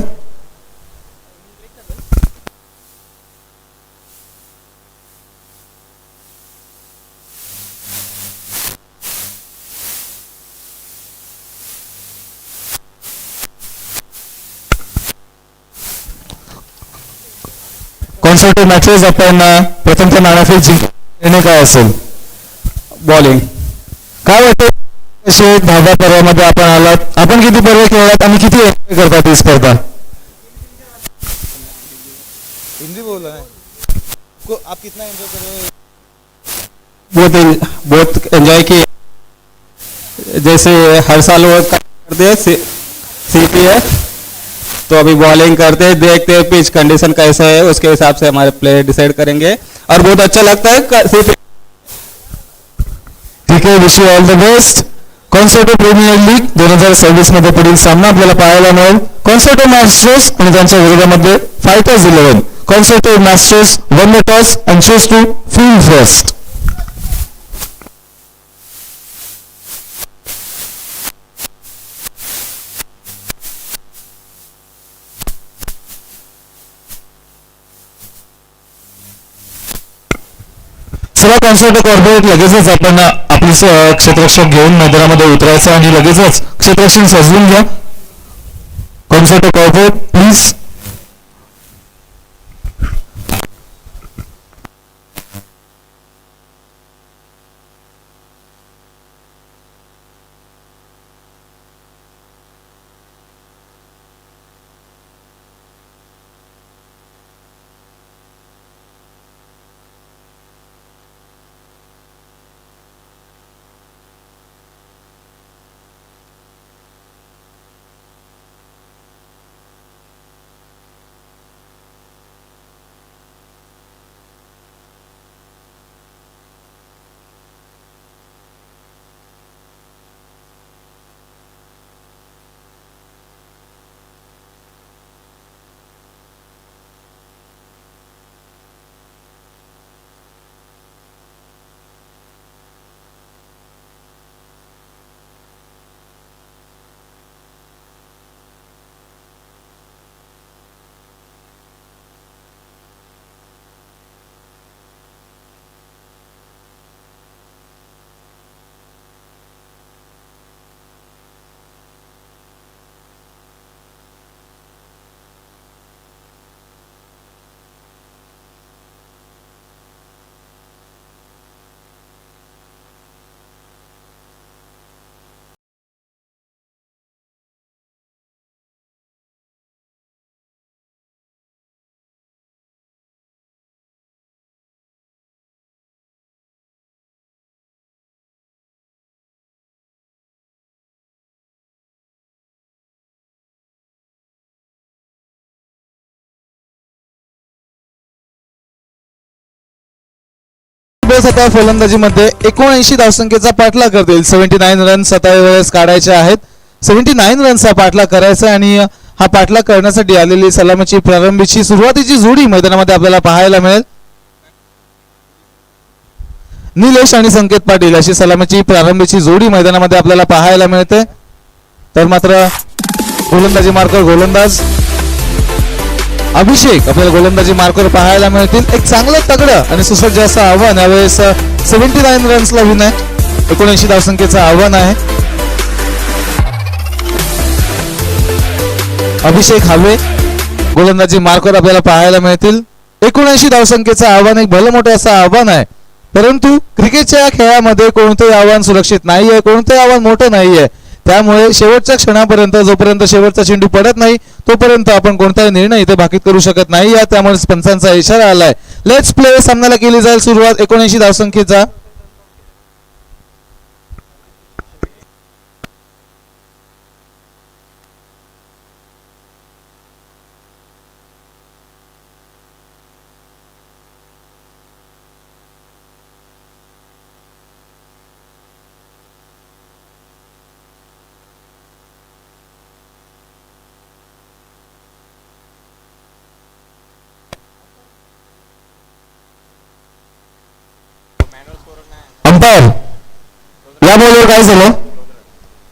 कॉन्सर्टो मॅचेस आपण प्रथमतः नाणेफेक जिंकणे काय असेल बॉलिंग काय वाटतं असे 10व्या पर्वामध्ये आपण आलात, आपण किती पर्व खेळलात आणि किती एन्जॉय करतात ही स्पर्धा? हिंदी बोल रहा है को आप कितना एंजॉय कर रहे हो? बहुत एंजॉय किए, जैसे हर साल वो करते हैं सीपीएफ, तो अभी बॉलिंग करते हैं, देखते हैं पिच कंडीशन कैसा है उसके हिसाब से हमारे प्लेयर डिसाइड करेंगे और बहुत अच्छा लगता है। ठीक आहे, wish you all the best. Concerto Premier League 2026 मध्ये पुढील सामना आपल्याला पाहायला मिळेल कॉन्सर्टो मास्टर्स आणि त्यांच्या विरोधामध्ये Fighters 11। Concerto Masters won the toss and choose to field first. चला कॉन्सर्टो कॉर्पोरेट लगेचच आपण आपली क्षेत्ररक्षक घेऊन मैदानामध्ये उतरायचं आणि लगेचच क्षेत्ररक्षण सजवून घ्या। Concerto corporate please. फिल्डर्स आता फलंदाजीमध्ये 79 धावसंख्येचा पाठलाग करतील. 79 रन्स आता वेळेस काढायचे आहेत. 79 रन्सचा पाठलाग करायचा आणि हा पाठलाग करण्यासाठी आलेली सलामीची प्रारंभीची सुरुवातीची जोडी मैदानामध्ये आपल्याला पाहायला मिळेल. निलेश आणि संकेत पाटील अशी सलामीची प्रारंभीची जोडी मैदानामध्ये आपल्याला पाहायला मिळते. तर मात्र गोलंदाजी मार्कर गोलंदाज अभिषेक आपल्याला गोलंदाजी मार्कर पाहायला मिळतील. एक चांगलं तगडं आणि सुसज्ज असं आव्हान यावेळेस 79 रन्सला विनय 79 धावसंख्येचं आव्हान आहे. अभिषेक हवे गोलंदाजी मार्कर आपल्याला पाहायला मिळतील. 79 धावसंख्येचं आव्हान एक भलं मोठं असं आव्हान आहे. परंतु क्रिकेटच्या खेळामध्ये कोणतंही आव्हान सुरक्षित नाहीये, कोणतंही आव्हान मोठं नाहीये. त्यामुळे शेवटच्या क्षणापर्यंत जोपर्यंत शेवटचा चेंडू पडत नाही तोपर्यंत आपण कोणताही निर्णय इथे भाकीत करू शकत नाही. त्यामुळे पंचांचा इशारा आलाय. Let's play. सामन्याला केली जाईल सुरुवात 79 धावसंख्येचा. अंपायर या बॉलवर काय झालं?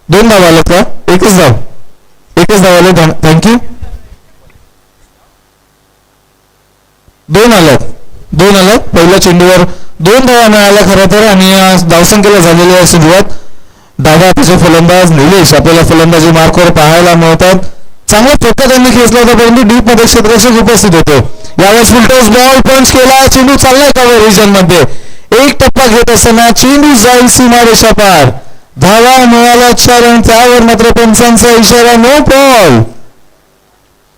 2 धाव आले का? एकच धाव आले. थँक्यू. 2 आल्यात. पहिल्या चेंडूवर 2 धावा मिळाल्या खरं तर आणि धावसंख्येला झालेली आहे सुरुवात. डाव्या हाताचे फलंदाज निलेश आपल्याला फलंदाजी मार्कवर पाहायला मिळतात. चांगला फटका त्यांनी खेचला होता परंतु डीप मध्ये क्षेत्ररक्षक उपस्थित होते. यावेळेस फुलटॉस बॉल पंच केला. चेंडू चाललाय का रिजन मध्ये. एक टप्पा घेत असताना चेंडू जाईल सीमारेषा पार. धावा मिळाल्या 4 आणि त्यावर मात्र पंचांचा इशारा नो बॉल.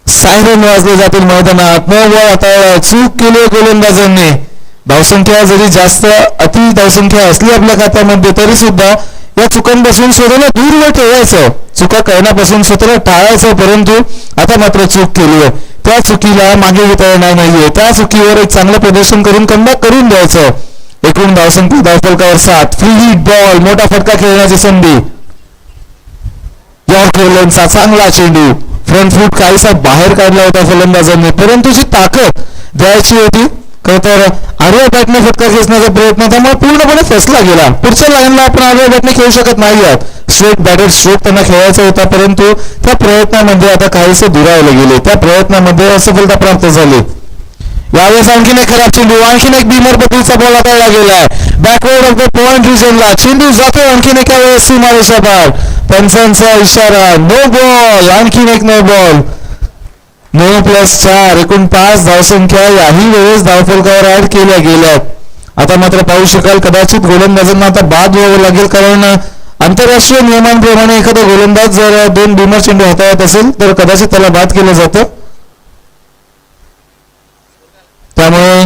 सायरन वाजले जातील मैदानात. No ball. आता चूक केली गोलंदाजांनी. धावसंख्या जरी जास्त अति धावसंख्या असली आपल्या खात्यामध्ये तरी सुद्धा या चुकांपासून स्वतःला दूर ठेवायचं, चुका करण्यापासून स्वतःला टाळायचं. परंतु आता मात्र चूक केली आहे. त्या चुकीला मागे घेता येणार नाहीये. त्या चुकीवर एक चांगलं प्रदर्शन करून कमबॅक करून द्यायचं. एकूण धावसंख्या धावफलकावर 7. Free hit ball. मोठा फटका खेळण्याची संधी. यॉर्करचा चांगला चेंडू फ्रंट फूट काहीसा बाहेर काढला होता फलंदाजांनी परंतु जी ताकद द्यायची होती खरं तर आडव्या बॅटने फटका खेचण्याचा प्रयत्न त्यामुळे पूर्णपणे फसला गेला. पुढच्या लाईनला आपण आडव्या बॅटने खेळू शकत नाही आहात. स्ट्रेट बॅटर स्ट्रोक त्यांना खेळायचा होता परंतु त्या प्रयत्नामध्ये आता काहीसे दुरावले गेले. त्या प्रयत्नामध्ये असफलता प्राप्त झाली. यावेळेस आणखीन एक खराब चेंडू. आणखीन एक बीमर पद्धतीचा बॉल हाताळला गेलाय. बॅकवर्ड ऑफ द पॉइंट रिजनला चेंडू जातो आणखीन एका वेळेस सीमारेषा पार. पंचांचा इशारा नो बॉल. आणखीन एक नो बॉल. 9+4 एकूण 5 धावसंख्या याही वेळेस धावफलकावर ऍड केल्या गेल्यात. आता मात्र पाहू शकाल कदाचित गोलंदाजांना आता बाद व्हावं लागेल कारण आंतरराष्ट्रीय नियमांप्रमाणे एखादा गोलंदाज जर 2 बीमर चेंडू हाताळत असेल तर कदाचित त्याला बाद केलं जातं. त्यामुळे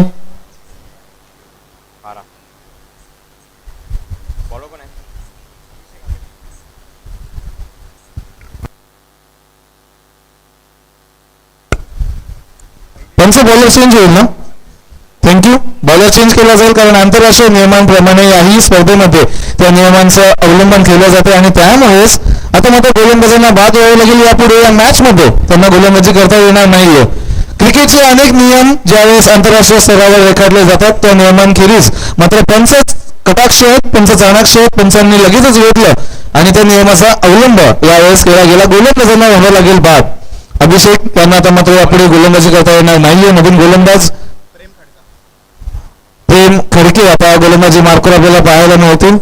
त्यांचं बॉलर चेंज होईल ना. थँक्यू. बॉलर चेंज केला जाईल कारण आंतरराष्ट्रीय नियमांप्रमाणे याही स्पर्धेमध्ये त्या नियमांचं अवलंबन केलं जाते आणि त्यामुळेच आता मात्र गोलंदाजांना बाद व्हावं लागेल. यापुढे या मॅच मध्ये त्यांना गोलंदाजी करता येणार नाहीये. क्रिकेटचे अनेक नियम ज्यावेळेस आंतरराष्ट्रीय स्तरावर रेखाटले जातात त्या नियमांखेरीज मात्र पंच कटाक्ष आहेत, पंच चाणाक्ष आहेत. पंचांनी लगेचच वेधलं आणि त्या नियमाचा अवलंब यावेळेस केला गेला. गोलंदाजांना व्हावं लागेल बाद. अभिषेक यांना आता मात्र यापुढे गोलंदाजी करता येणार नाहीये. नवीन गोलंदाज प्रेम खडके आता गोलंदाजी मार्कवर आपल्याला पाहायला मिळतील.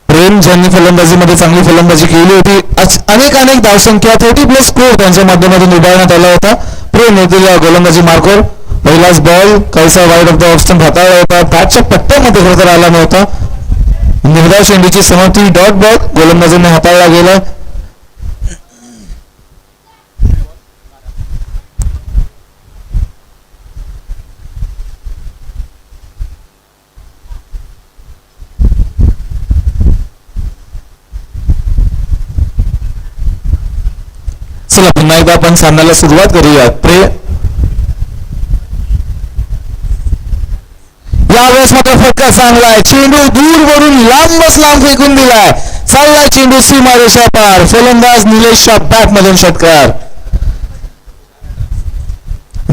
प्रेम ज्यांनी फलंदाजीमध्ये चांगली फलंदाजी केली होती अनेक धावसंख्या 30+ स्कोर त्यांच्या माध्यमातून उभारण्यात आला होता. प्रेम येथील गोलंदाजी मार्कवर पहिलाच बॉल काहीसा wide of the off stump हाताळला होता. बॅटच्या पट्ट्यामध्ये खरं तर आला नव्हता. निर्धाव चेंडूची समाप्ती डॉट बॉल गोलंदाजांनी हाताळला गेला. पुन्हा एकदा आपण सामन्याला सुरुवात करूयात. यावेळेस मात्र फटका चांगला आहे. चेंडू दूरवरून लांबच लांब फेकून दिलाय. चाललाय चेंडू सीमारेषा पार. फलंदाज निलेशच्या बॅट मधून षटकार.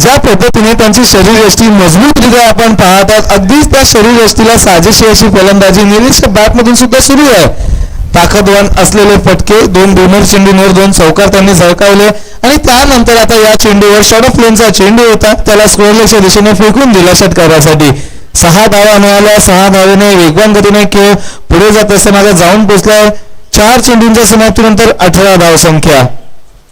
ज्या पद्धतीने त्यांची शरीरयष्टी मजबूतरित्या आपण पाहतात, अगदीच त्या शरीरयष्टीला साजेशी अशी फलंदाजी निलेशच्या बॅट मधून सुद्धा सुरू आहे. ताकदवान असलेले फटके, 2 डोनर चेंडूंवर 2 चौकार त्यांनी झळकावले आणि त्यानंतर आता या चेंडूवर शॉर्ट ऑफ लेनचा चेंडू होता, त्याला स्क्वेअरलेगच्या दिशेने फेकून दिला षटकारासाठी. 6 धावा मिळाल्या. 6 धावेने वेगवान गतीने खेळ पुढे जात असताना जाऊन पोहोचलाय. 4 चेंडूंच्या समाप्तीनंतर 18 धावसंख्या.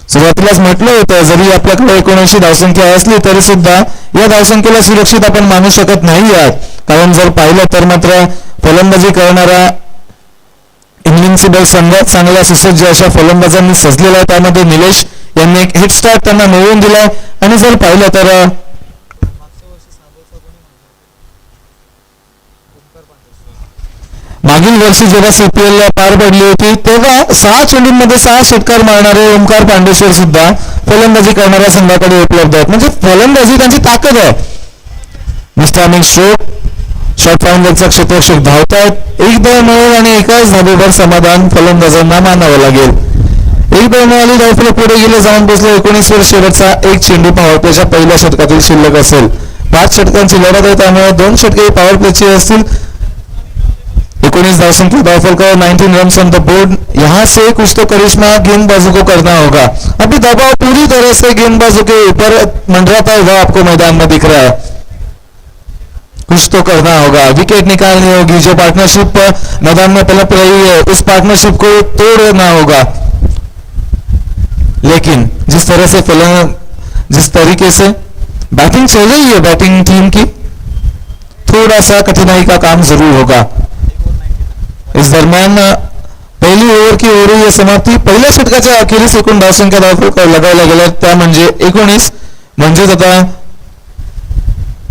सुरुवातीलाच म्हटलं होतं, जरी आपल्याकडे 79 धावसंख्या असली तरी सुद्धा या धावसंख्येला सुरक्षित आपण मानू शकत नाही आहात. कारण जर पाहिलं तर मात्र फलंदाजी करणारा इन्व्हिन्सिबल संघ चांगल्या सुसज्ज अशा फलंदाजांनी सजलेला आहे. त्यामध्ये निलेश यांनी एक हिट स्टार्ट त्यांना मिळवून दिलाय. आणि जर पाहिलं तर मागील वर्षी जेव्हा CPL पार पडली होती तेव्हा 6 चेंडूंमध्ये 6 षटकार मारणारे ओमकार पांडेश्वर सुद्धा फलंदाजी करणाऱ्या संघाकडे उपलब्ध आहेत. म्हणजे फलंदाजी त्यांची ताकद आहे. मिस्टामिक स्ट्रोक, शॉर्ट फाउंडरचा क्षेत्ररक्षक धावतायत. एक धाव मिळेल आणि एकाच धावेवर समाधान फलंदाजांना मानावं लागेल. एक धाव मिळाली, धावफलक पुढे गेले, जाऊन बसले. 19 वर शेवटचा एक चेंडू पॉवर प्लेच्या पहिल्या षटकातील शिल्लक असेल. 5 षटकांची लढत आहे, त्यामुळे 2 षटके पॉवर प्लेची असतील. 19 धावसंख्या, धावफलक 19 रन्स ऑन द बोर्ड. यहाँ से कुछ तो करिश्मा गेंदबाजों को करना होगा. अभी दबाव पूरी तरह से गेंदबाजों के ऊपर मंडराता हुआ आपको मैदान में दिख रहा है. कुछ तो करना होगा, विकेट निकालनी होगी. जो पार्टनरशिप मैदान में पनप रही है उस पार्टनरशिप को तोड़ना होगा. लेकिन जिस तरीके से बैटिंग चल रही है बैटिंग टीम की, थोड़ा सा कठिनाई का काम जरूर होगा. इस दरम्यान पहिली ओव्हर की हो रही है समाप्ती. पहिल्या षटकाच्या अखेरीस एकूण धावसंख्या लगावल्या गेल्या त्या म्हणजे 19. म्हणजेच आता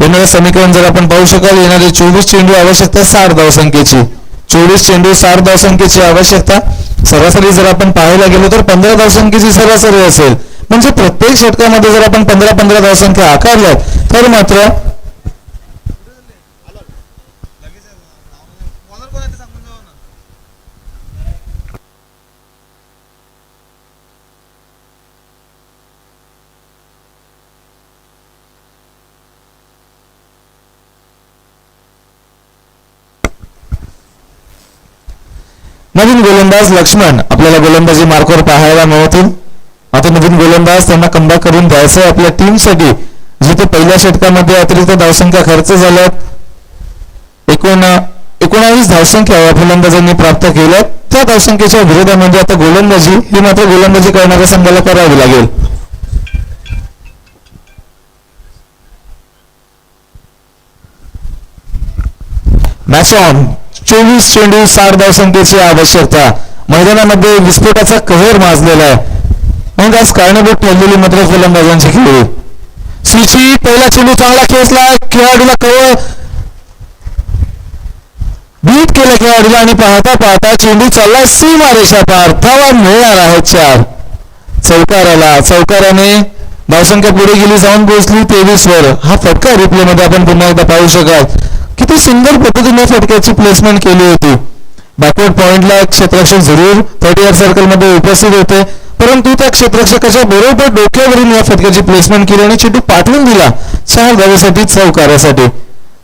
येणारे समीकरण जर आपण पाहू शकाल, येणारे 24 चेंडू आवश्यकता 60 धावसंख्येची. 24 चेंडू 60 धावसंख्येची आवश्यकता. सरासरी जर आपण पाहायला गेलो तर 15 धावसंख्येची सरासरी असेल. म्हणजे प्रत्येक षटकामध्ये जर आपण 15 धावसंख्या आकारल्यात तर मात्र नवीन गोलंदाज लक्ष्मण आपल्याला गोलंदाजी मार्कवर पाहायला मिळतील. आता नवीन गोलंदाज त्यांना कमबॅक करून द्यायचं आपल्या टीमसाठी. जिथे पहिल्या षटकामध्ये अतिरिक्त धावसंख्या खर्च झाल्यात, 19 धावसंख्या या फलंदाजांनी प्राप्त केल्या. त्या धावसंख्येच्या विरोधामध्ये आता गोलंदाजी ही मात्र गोलंदाजी करणाऱ्या संघाला करावी लागेल. Match on. 24 चेंडू 60 धावसंख्येची आवश्यकता. मैदानामध्ये विस्फोटाचा कहर माजलेला आहे. मग आज कारणीभूत ठरलेली मात्र फलंदाजांची खेळी. स्विची पहिला चेंडू चांगला खेचला, खेळाडूला कव्हर बीट केलं खेळाडूला आणि पाहता पाहता चेंडू चालला सीमारेषा पार. धावा मिळणार आहेत 4. चौकाराने धावसंख्या पुढे गेली, जाऊन पोहोचली 23 वर. हा फटका रिप्ले मध्ये आपण पुन्हा एकदा पाहू शकाल. किती सुंदर पद्धतीने फटक्याची प्लेसमेंट केली होती. बॅकवर्ड पॉइंटला एक क्षेत्ररक्षक जरूर 30 सर्कल मध्ये उपस्थित होते, परंतु त्या क्षेत्ररक्षकाच्या बरोबर डोक्यावरून या फटक्याची प्लेसमेंट केली आणि चेंडू पाठवून दिला 4 धावेसाठी चौकारासाठी.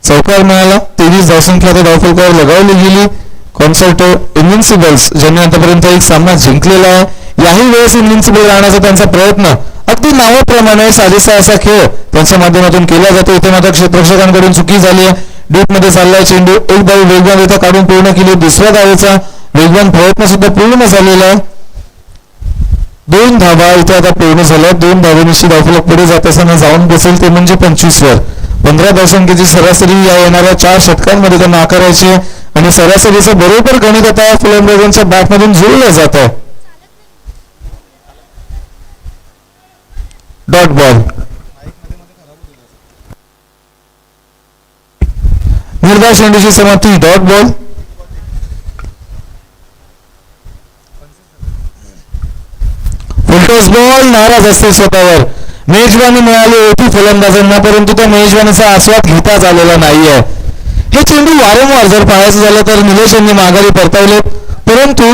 चौकार मिळाला. 23 धावसंख्या आता धावफलकावर लगावली गेली. कॉन्सर्टो इन्व्हिन्सिबल्स ज्यांनी आतापर्यंत एक सामना जिंकलेला आहे, याही वेळेस इन्व्हिन्सिबल राहण्याचा त्यांचा प्रयत्न अगदी नावाप्रमाणे साजेसा असा खेळ त्यांच्या माध्यमातून केला जातो. इथे मात्र क्षेत्ररक्षकांकडून चुकी झाली आहे. डीप मध्ये चाललाय चेंडू. एक धाव वेगवान इथं काढून पूर्ण केली. दुसऱ्या धावेचा वेगवान प्रयत्न सुद्धा पूर्ण झालेला आहे. 2 धावा इथे आता पूर्ण झाल्या. 2 धावेनिशी धावफलक पुढे जात असताना जाऊन बसेल ते म्हणजे 25 वर. 15 धावसंख्येची सरासरी या येणाऱ्या 4 षटकांमध्ये त्यांना आकारायची आणि सरासरीचं बरोबर गणित आता फलंदाजांच्या बॅटमधून जुळलं जात आहे. Dot ball. निर्धाव चेंडूची समाप्ती dot ball. Full toss reverse ball, नाराज असते स्वतःवर. मेजवानी मिळाली होती फलंदाजांना, परंतु त्या मेजवानीचा आस्वाद घेताच आलेला नाहीये. हे चेंडू वारंवार जर पाहायचं झालं तर निलेश यांनी माघारी परतवले, परंतु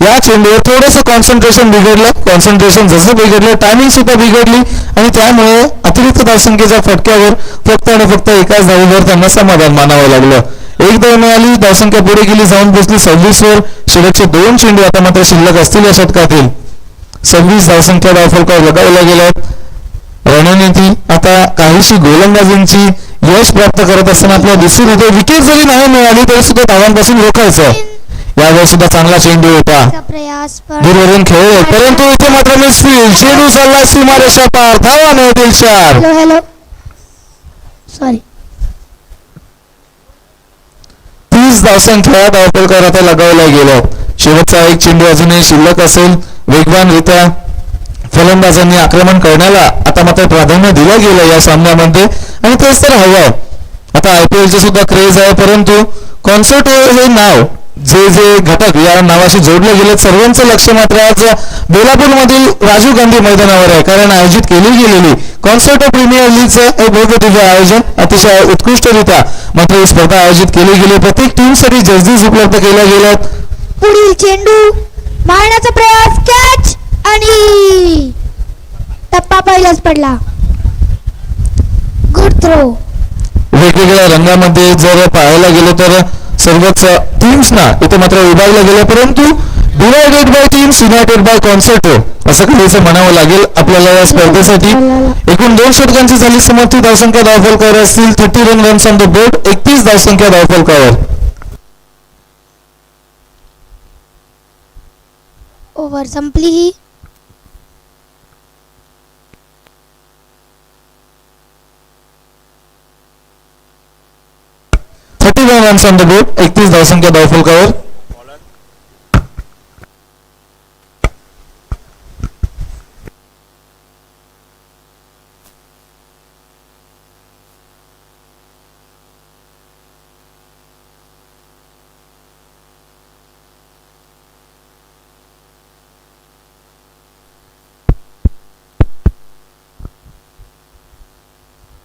या चेंडूवर थोडंसं कॉन्सन्ट्रेशन बिघडलं. कॉन्सन्ट्रेशन जसं बिघडलं, टायमिंग सुद्धा बिघडली आणि त्यामुळे अतिरिक्त धावसंख्येच्या फटक्यावर फक्त आणि फक्त एकाच धावेवर त्यांना समाधान मानावं लागलं. एक धाव मिळाली, धावसंख्या पुढे गेली, जाऊन पोहोचली 26 वर. शेवटचे 2 चेंडू आता मात्र शिल्लक असतील या षटकातील. 26 धावसंख्या धावफलकावर लगावल्या गेल्यात. रणनीती आता काहीशी गोलंदाजींची यश प्राप्त करत असताना आपल्याला दिसून येते. विकेट जरी नाही मिळाली तरी सुद्धा धावांपासून रोखायचं. यावेळी सुद्धा चांगला चेंडू होता, प्रयास दूरवरून खेळ, परंतु इथे मात्र मिसफील्ड. चेंडू चालला सीमारेषा पार, धावा मिळतील 4. हॅलो सॉरी 30 धावसंख्या धावफलकावर आता लगावल्या गेल्या. शेवटचा एक चेंडू अजूनही शिल्लक असेल. वेगवानरित्या फलंदाजांनी आक्रमण करण्याला आता मात्र प्राधान्य दिलं गेलं या सामन्यामध्ये आणि तेच तर हवं. आता IPLचे सुद्धा क्रेज आहे, परंतु कॉन्सर्ट हे नाव जे घटक या नावाशी जोडले गेले, सर्वांचं लक्ष मात्र आज बेलापूरमधील राजीव गांधी मैदानावर आहे. कारण आयोजित केली गेलेली कॉन्सर्ट ऑफ प्रीमियर लीगचं एक भव्य दिव्य आयोजन अतिशय उत्कृष्टरित्या मात्र ही स्पर्धा आयोजित केली गेली. प्रत्येक टीमसाठी जर्सीज उपलब्ध केल्या गेल्यात. पुढील चेंडू मारण्याचा प्रयास, कॅच आणि टप्पा पहिलाच पडला. Good throw. वेगवेगळ्या रंगामध्ये जर पाहायला गेलो तर सर्वच टीम्सना इथे मात्र विभागल्या गेल्या, परंतु divided by teams, united by Concerto असं काहीसं म्हणावं लागेल आपल्याला या स्पर्धेसाठी. एकूण 2 षटकांची झाली समाप्ती. धावसंख्या धावफलकावर असतील 31 रन्स ऑन द बोर्ड. 31 धावसंख्या धावफलकावर. ओव्हर संपली. Runs on the board. 31 धावसंख्या धावफलकावर.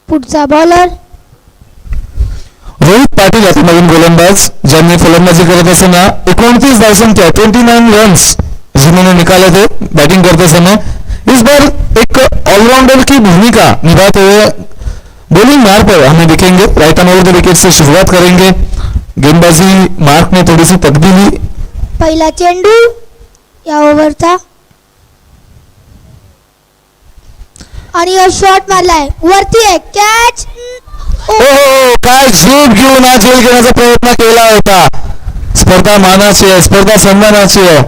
पुढचा बॉलर रोहित पाटील आता नवीन गोलंदाज, ज्यांनी फलंदाजी करत असताना 29 धावसंख्या 29 रन्स जिन्होंने निकाले थे बैटिंग करते समय. इस बार एक ऑलराउंडर की भूमिका निभाते हुए बॉलिंग मार पर हमें दिखेंगे. Right on over the wicket से शुरुआत करेंगे. गेंदबाजी मार्क ने थोड़ी सी तब्दीली. पहिला चेंडू या ओव्हरचा आणि शॉट मारलाय, वरती आहे, कॅच. हो, काय झूप घेऊन हा झेल घेण्याचा प्रयत्न केला होता. स्पर्धा मानाची आहे, स्पर्धा सन्मानाची आहे.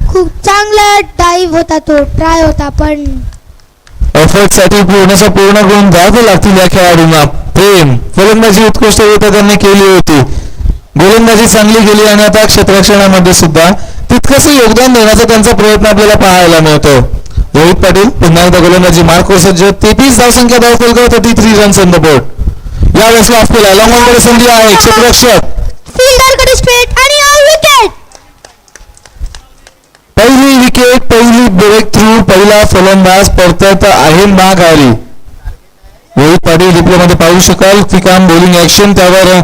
खूप चांगला डाईव्ह होता, तो ट्राय होता, पण एफर्ट साठी पूर्ण गुण द्यावे लागतील या खेळाडूंना. प्रेम, फलंदाजी उत्कृष्टरित्या त्यांनी केली होती, गोलंदाजी चांगली गेली आणि आता क्षेत्ररक्षणामध्ये सुद्धा तितकंसं योगदान देण्याचा त्यांचा प्रयत्न आपल्याला पाहायला मिळतो. रोहित पाटील पुन्हा एकदा गोलंदाजी मार्क सज्ज. 33 धावसंख्या धावफलकावर 33 रन्स ऑन द बोर्ड. यावेळेस ऑफ केला, लॉंगॉनकडे संधी आहे. क्षेत्ररक्षक फिल्डरकडे स्ट्रेट आणि विकेट. पहिली विकेट, पहिली ब्रेक थ्रू, पहिला फलंदाज परतत आहे माघारी. रोहित पाटील रिप्लेमध्ये पाहू शकाल. फिकाम बॉलिंग ऍक्शन, त्यावर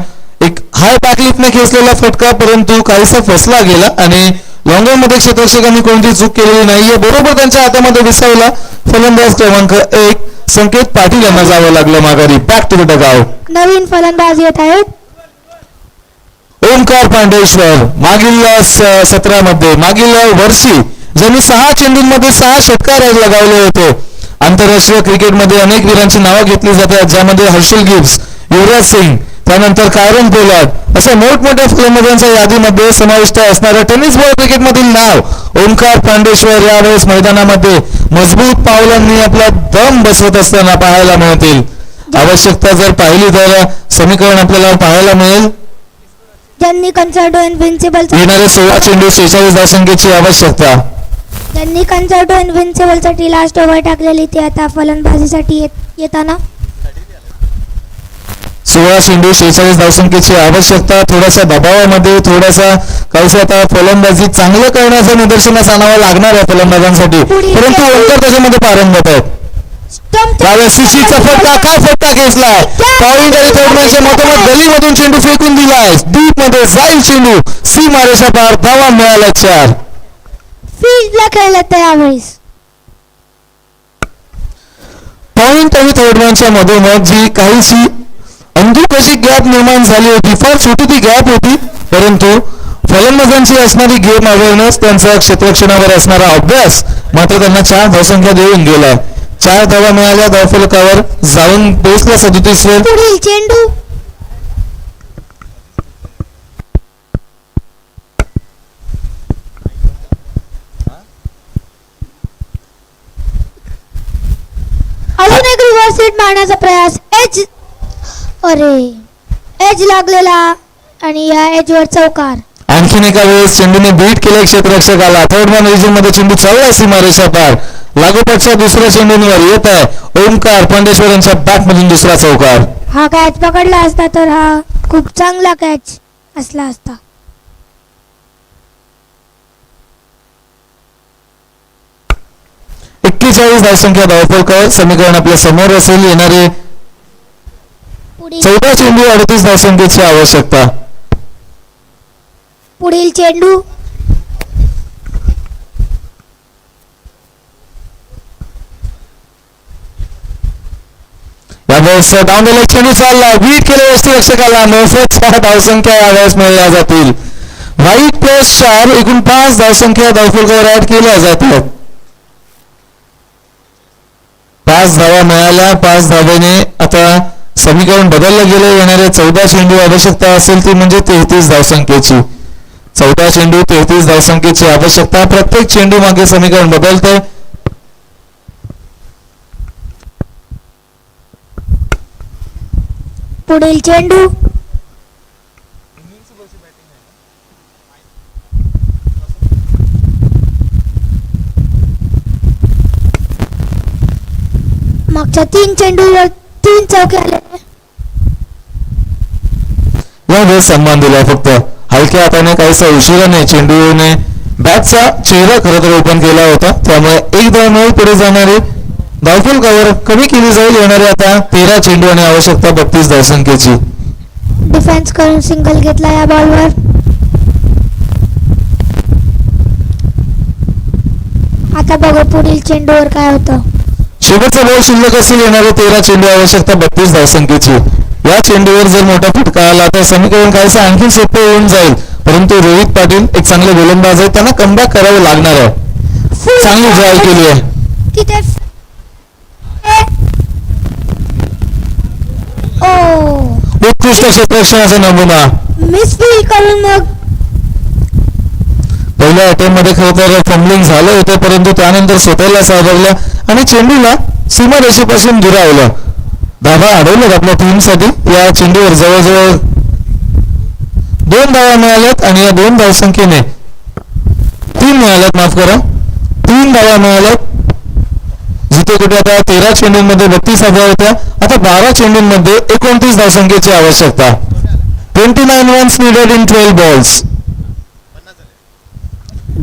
एक हाय बॅकलिफ्टने खेचलेला फटका, परंतु काहीसा फसला गेला आणि लॉंगॉन मध्ये क्षेत्ररक्षकांनी कोणती चूक केलेली नाहीये. बरोबर त्यांच्या हातामध्ये विसावला. फलंदाज क्रमांक 1 संकेत पाटील यांना जावं लागलं माघारी. Back to the dugout. नवीन फलंदाज येत आहेत. ओमकार पांडेश्वर मागील सत्रामध्ये मागील वर्षी ज्यांनी 6 चेंडूंमध्ये 6 षटकार लगावले होते. आंतरराष्ट्रीय क्रिकेटमध्ये अनेक वीरांची नावं घेतली जातात, ज्यामध्ये हर्षल गिब्स, युवराज सिंग, त्यानंतर कायरन पोलार्ड अशा मोठमोठ्या फलंदाजांच्या यादीमध्ये समाविष्ट असणाऱ्या टेनिस बॉल क्रिकेटमधील नाव ओमकार पांडेश्वर यावेळेस मैदानामध्ये मजबूत पावलांनी आपला दम बसवत असताना पाहायला मिळतील. आवश्यकता जर पाहिली तर समीकरण आपल्याला पाहायला मिळेल. ज्यांनी कन्सर्टो इन्व्हिन्सिबल येणारे 16 चेंडू 46 धावसंख्येची आवश्यकता. ज्यांनी कन्सर्टो इन्व्हिन्सिबल साठी लास्ट ओव्हर टाकलेली ते आता फलंदाजीसाठी येताना 16 चेंडू 46 धावसंख्येची आवश्यकता. थोड्याशा दबावामध्ये थोडासा काहीसा आता फलंदाजी चांगलं करण्याचं निदर्शनास आणावं लागणार आहे फलंदाजांसाठी, परंतु अंकर त्याच्यामध्ये पारंगत आहेत. त्यावेळेस सुशीलचा फटका, काय फटका घेतलाय, पॉइंट आणि थर्डमॅनच्या मधोमध गलीमधून चेंडू फेकून दिलाय, डीप मध्ये जाईल चेंडू, सीमारेषा पार, धावा मिळाल्या 4. फील्डला खेळलं त्यावेळेस. पॉइंट आणि थर्डमॅनच्या मधोमध जी काहीशी अंधुक अशी गॅप निर्माण झाली होती, फार छोटी ती गॅप होती, परंतु फलंदाजांची असणारी गेम अवेअरनेस, त्यांचा क्षेत्ररक्षणावर असणारा अभ्यास मात्र त्यांना 4 धावसंख्या देऊन गेलाय. 4 धावा मिळाल्या, धावफलकावर जाऊन पोहोचला 37 वर. पुढील चेंडू अजून एक रिव्हर्स हिट मारण्याचा प्रयास. एज लागलेला आणि या एजवर चौकार. आणखीन एका वेळेस चेंडूने बीट केलं क्षेत्ररक्षकाला. थर्डमॅन रिजन मध्ये चेंडू चालला सीमारेषा पार. लागोपाठच्या दुसऱ्या चेंडूंवर येत आहे ओमकार पांडेश्वर यांच्या बॅट मधून दुसरा चौकार. हा कॅच पकडला असता तर हा खूप चांगला कॅच असला असता. धावसंख्या धावफलकावर समीकरण आपल्या समोर असेल. येणारे 14 चेंडू 38 धावसंख्येची आवश्यकता. पुढील चेंडू यावेळेस डाऊनला चेंडू चालला, बीट केले यष्टीरक्षकाला. 904 धावसंख्या यावेळेस मिळल्या जातील. व्हाईट प्लस 4 एकूण 5 धावसंख्या धावफलकावर ऍड केल्या जातात. 5 धावा मिळाल्या. 5 धावेने आता समीकरण बदललं गेलं. येणारे 14 चेंडू आवश्यकता असेल ती म्हणजे 33 धावसंख्येची. 14 चेंडू 33 धावसंख्येची आवश्यकता. प्रत्येक चेंडू मागे समीकरण बदलतंय. पुढील चेंडू मागच्या 3 चेंडूवर 3 चौके आले. यावेळेस सन्मान दिला. फक्त हलक्या हाताने काहीसा उशिराने चेंडूने बॅटचा चेहरा खरं तर ओपन केला होता, त्यामुळे एक धाव मिळून पुढे जाणारी धावफलकावर कमी केली जाईल. येणारे आता 13 चेंडू आणि आवश्यकता 32 धावसंख्येची. डिफेन्स करून सिंगल घेतला या बॉलवर. आता बघू पुढील चेंडूवर काय होतं. शेवटचा बॉल शिल्लक असेल. येणारे 13 चेंडू आवश्यकता 32 धावसंख्येची. या चेंडूवर जर मोठा फटका आला तर समीकरण काहीसं आणखी सोपे होऊन जाईल, परंतु रोहित पाटील एक चांगले गोलंदाज आहेत, त्यांना कमबॅक करावं लागणार आहे. चांगली ड्राईव्ह केली आहे तिथे. उत्कृष्ट क्षेत्ररक्षणाचा नमुना. मिसफील्ड करून मग पहिल्या अटेम्प्ट मध्ये खरं तर फंबलिंग झालं होतं, परंतु त्यानंतर स्वतःला सावरलं आणि चेंडूला सीमारेषेपासून दुरावलं. धावा अडवल्यात आपल्या टीमसाठी. या चेंडूवर जवळजवळ 2 धावा मिळाल्यात आणि या 2 धावसंख्येने 3 मिळाल्यात, माफ करा 3 धावा मिळाल्यात. जिथे कुठे आता 13 चेंडूंमध्ये 32 धावा होत्या, आता 12 चेंडूंमध्ये 29 धावसंख्येची आवश्यकता. 29 runs needed in 12 balls.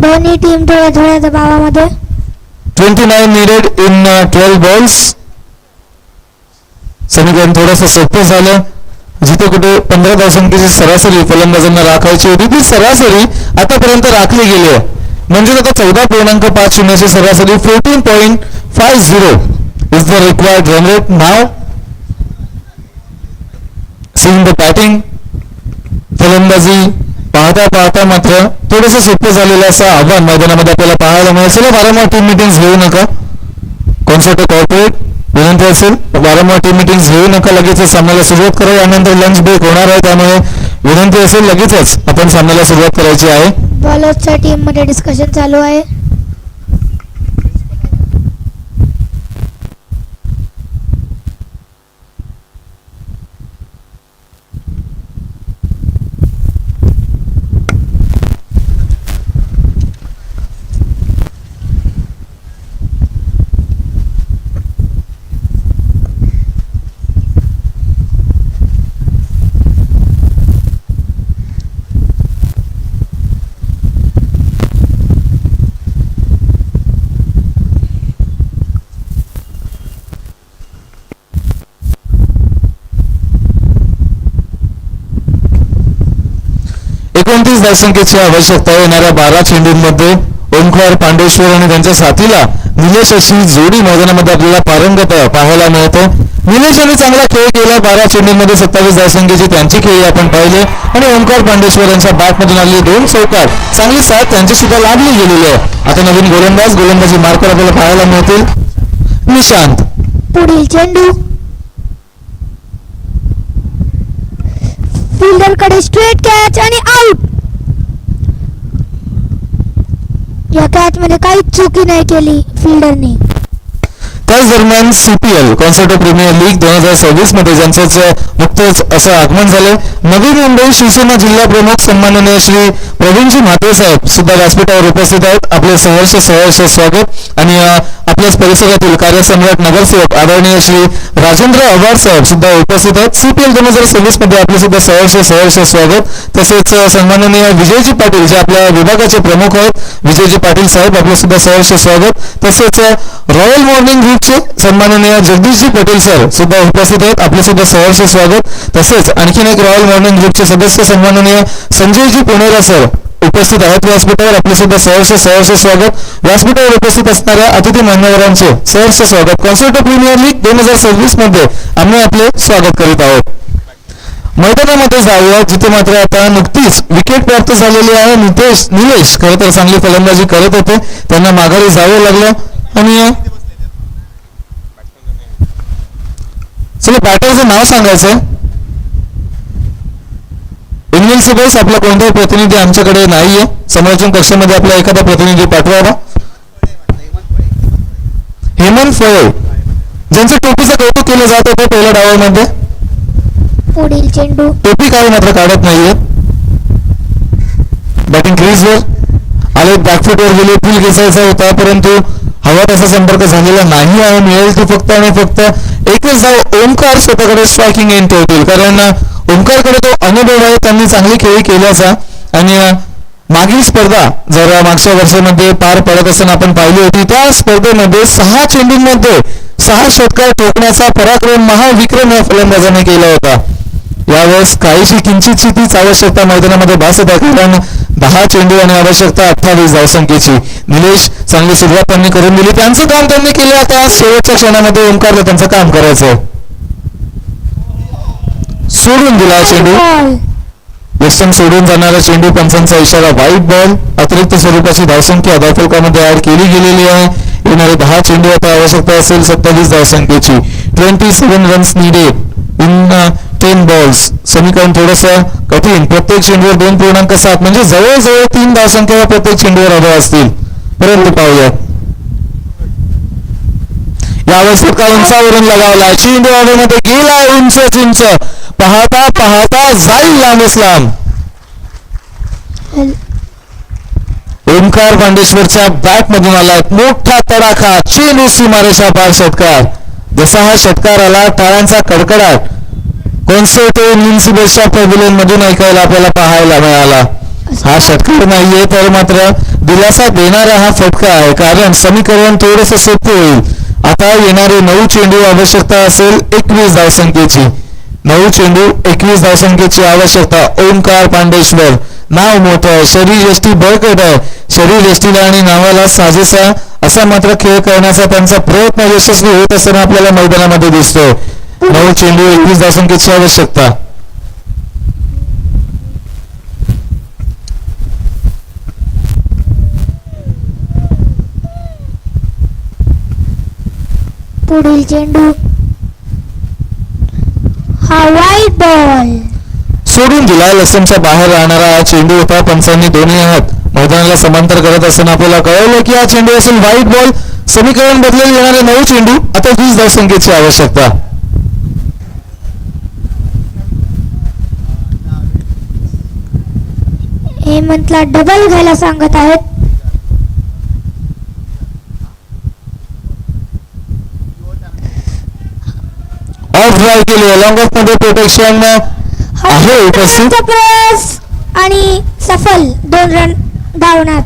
दोन्ही टीम थोड्या दबावामध्ये. 29 needed in 12 balls. समीकरण थोडंसं सोपं झालं. जिथे कुठे 15 धावसंख्येची सरासरी फलंदाजांना राखायची होती ती सरासरी आतापर्यंत राखली गेली आहे. म्हणजे आता 14.50 ची सरासरी 14.50 is the required run rate. Now seeing the batting, फलंदाजी पाहता पाहता मात्र थोडंसं सोपं झालेलं असं आव्हान मैदानामध्ये आपल्याला पाहायला मिळेल. चला वारंवार टीम मिटिंग्स घेऊ नका. कॉन्सर्ट कॉर्पोरेट विनंती असेल, वारंवार टीम मिटिंग्स घेऊ नका. लगेचच सामन्याला सुरुवात करा. यानंतर लंच ब्रेक होणार आहे, त्यामुळे विनंती असेल लगेचच आपण सामन्याला सुरुवात करायची आहे. बॉलर्सच्या टीम मध्ये डिस्कशन चालू आहे. 29 धावसंख्येची आवश्यकता आहे. येणाऱ्या 12 चेंडूंमध्ये ओमकार पांडेश्वर आणि त्यांच्या साथीला निलेश अशी जोडी मैदानामध्ये आपल्याला पारंगत पाहायला मिळते. निलेश यांनी चांगला खेळ केला. 12 चेंडूंमध्ये 27 धावसंख्येची त्यांची खेळी आपण पाहिले आणि ओमकार पांडेश्वर यांच्या बॅटमधून आलेली 2 चौकार चांगली साथ त्यांची सुद्धा लाभली गेलेली आहे. आता नवीन गोलंदाजी मार्कर आपल्याला पाहायला मिळतील. निशांत. पुढील चेंडू फिल्डर कडे स्ट्रेट कॅच आणि आउट. या कॅच मध्ये काहीच चुकी नाही केली फिल्डरने. त्याच दरम्यान CPL कॉन्सर्टो प्रीमियर लीग 2026 मध्ये ज्यांचंच नुकतंच असं आगमन झालं. नवी मुंबई शिवसेना जिल्हा प्रमुख सन्माननीय श्री प्रवीणजी म्हात्रे साहेब सुद्धा व्यासपीठावर उपस्थित आहेत. आपले सहर्ष स्वागत. आणि आपल्याच परिसरातील कार्यसम्राट नगरसेवक आदरणीय श्री राजेंद्र आव्हाड साहेब सुद्धा उपस्थित आहेत. CPL 2026 मध्ये आपले सुद्धा सहर्ष स्वागत. तसेच सन्माननीय विजयजी पाटील जे आपल्या विभागाचे प्रमुख आहेत, विजयजी पाटील साहेब आपले सुद्धा सहर्ष स्वागत. तसेच रॉयल मॉर्निंग ग्रुपचे सन्माननीय जगदीशजी पटेल सर सुद्धा उपस्थित आहेत. आपले सुद्धा सहर्ष स्वागत. तसेच आणखीन एक रॉयल मॉर्निंग ग्रुपचे सदस्य सन्माननीय संजयजी पुणेरा सर उपस्थित आहेत व्यासपीठावर. आपले सुद्धा सहर्ष स्वागत. व्यासपीठावर उपस्थित असणाऱ्या अतिथी मान्यवरांचे सहर्ष स्वागत. कॉन्सर्टो प्रीमियर लीग 2026 मध्ये आम्ही आपले स्वागत करीत आहोत. मैदानामध्ये जाऊया जिथे मात्र आता नुकतीच विकेट प्राप्त झालेली आहे. निलेश खरं तर चांगली फलंदाजी करत होते, त्यांना माघारी जावं लागलं आणि चला बॅटरचं नाव सांगायचं. इनविन्सिबल्स आपला कोणताही प्रतिनिधी आमच्याकडे नाहीये. समालोचन कक्षामध्ये आपला एखादा प्रतिनिधी पाठवावा. हेमंत फळे ज्यांचं टोपीचं कौतुक केलं जात होतं पहिल्या डावामध्ये. पुढील चेंडू टोपी काही मात्र काढत नाहीये. बॅटिंग क्रीजवर आले, बॅकफुटवर गेले, फुल घेसायचा होता परंतु हवा तसा संपर्क झालेला नाही आहे. मिळेल ती फक्त आणि फक्त एकच धाव ओमकार स्वतःकडे स्ट्रायकिंग एंड ठेवतील, कारण ओमकारकडे तो अनुभव आहे, त्यांनी चांगली खेळी केल्याचा. आणि मागील स्पर्धा जर मागच्या वर्षामध्ये पार पडत असताना आपण पाहिली होती, त्या स्पर्धेमध्ये 6 चेंडूंमध्ये 6 षटकार ठोकण्याचा पराक्रम महाविक्रम या फलंदाजाने केला होता. यावेळेस काहीशी किंचितशी तीच आवश्यकता मैदानामध्ये भासत आहे, कारण 10 चेंडू आणि आवश्यकता 28 धावसंख्येची. निलेश चांगली सुरुवात त्यांनी करून दिली, त्यांचं काम त्यांनी केलं. आता शेवटच्या क्षणामध्ये ओमकारला त्यांचं काम करायचं. सोडून दिला चेंडू, वेस्टर्न सोडून जाणारा चेंडू, पंचांचा इशारा व्हाईट बॉल. अतिरिक्त स्वरूपाची धावसंख्या धावफलकामध्ये ऍड केली गेलेली आहे. येणारे 10 चेंडू आता आवश्यकता असेल 27 धावसंख्येची. 27 रन्स नीडेड इन 10 बॉल्स. समीकरण थोडंसं कठीण. प्रत्येक चेंडूवर 2.7 म्हणजे जवळजवळ 3 धावसंख्या प्रत्येक चेंडूवर हव्या असतील. परंतु पाहूया यावेळेस फटका उंचावरून लगावला. चेंडू हवेमध्ये गेला उंच. पाहता पाहता जाईल लांबच लांब. ओमकार पांडेश्वरच्या बॅट मधून आला मोठा तडाखा. चेंडू सीमारेषा पार षटकार. जसा हा षटकार आला टाळ्यांचा कडकडाट कॉन्सर्टो इनविन्सिबल्सच्या पॅव्हिलियन मधून ऐकायला आपल्याला पाहायला मिळाला. हा षटकार नाहीये तर मात्र दिलासा देणारा हा फटका आहे, कारण समीकरण थोडंसं सोपं होईल. आता येणारे 9 चेंडू आवश्यकता असेल 21 धावसंख्येची. 9 चेंडू 21 धावसंख्येची आवश्यकता. ओमकार पांडेश्वर नाव मोठं आहे, शरीर यष्टी बळकट आहे. शरीर यष्टीला आणि नावाला साजेसा असा मात्र खेळ करण्याचा त्यांचा प्रयत्न यशस्वी होत असताना आपल्याला मैदानामध्ये दिसतोय. 9 चेंडू 21 धावसंख्येची आवश्यकता. पुढील चेंडू हा व्हाईट बॉल. सोडून दिला. लसमच्या बाहेर राहणारा हा चेंडू होता. पंचांनी दोन्ही हात मैदानाला समांतर करत असताना आपल्याला कळवलं की हा चेंडू असेल व्हाईट बॉल. समीकरण बदलेल. येणारे 9 चेंडू आता 20 धावसंख्येची आवश्यकता. हेमंतला डबल घ्यायला सांगत आहेत. ऑफ ड्राईव्ह केली. लॉंग ऑफ मध्ये प्रोटेक्शन आहे उपस्थित. प्रेस आणि सफल 2 रन धावण्यात.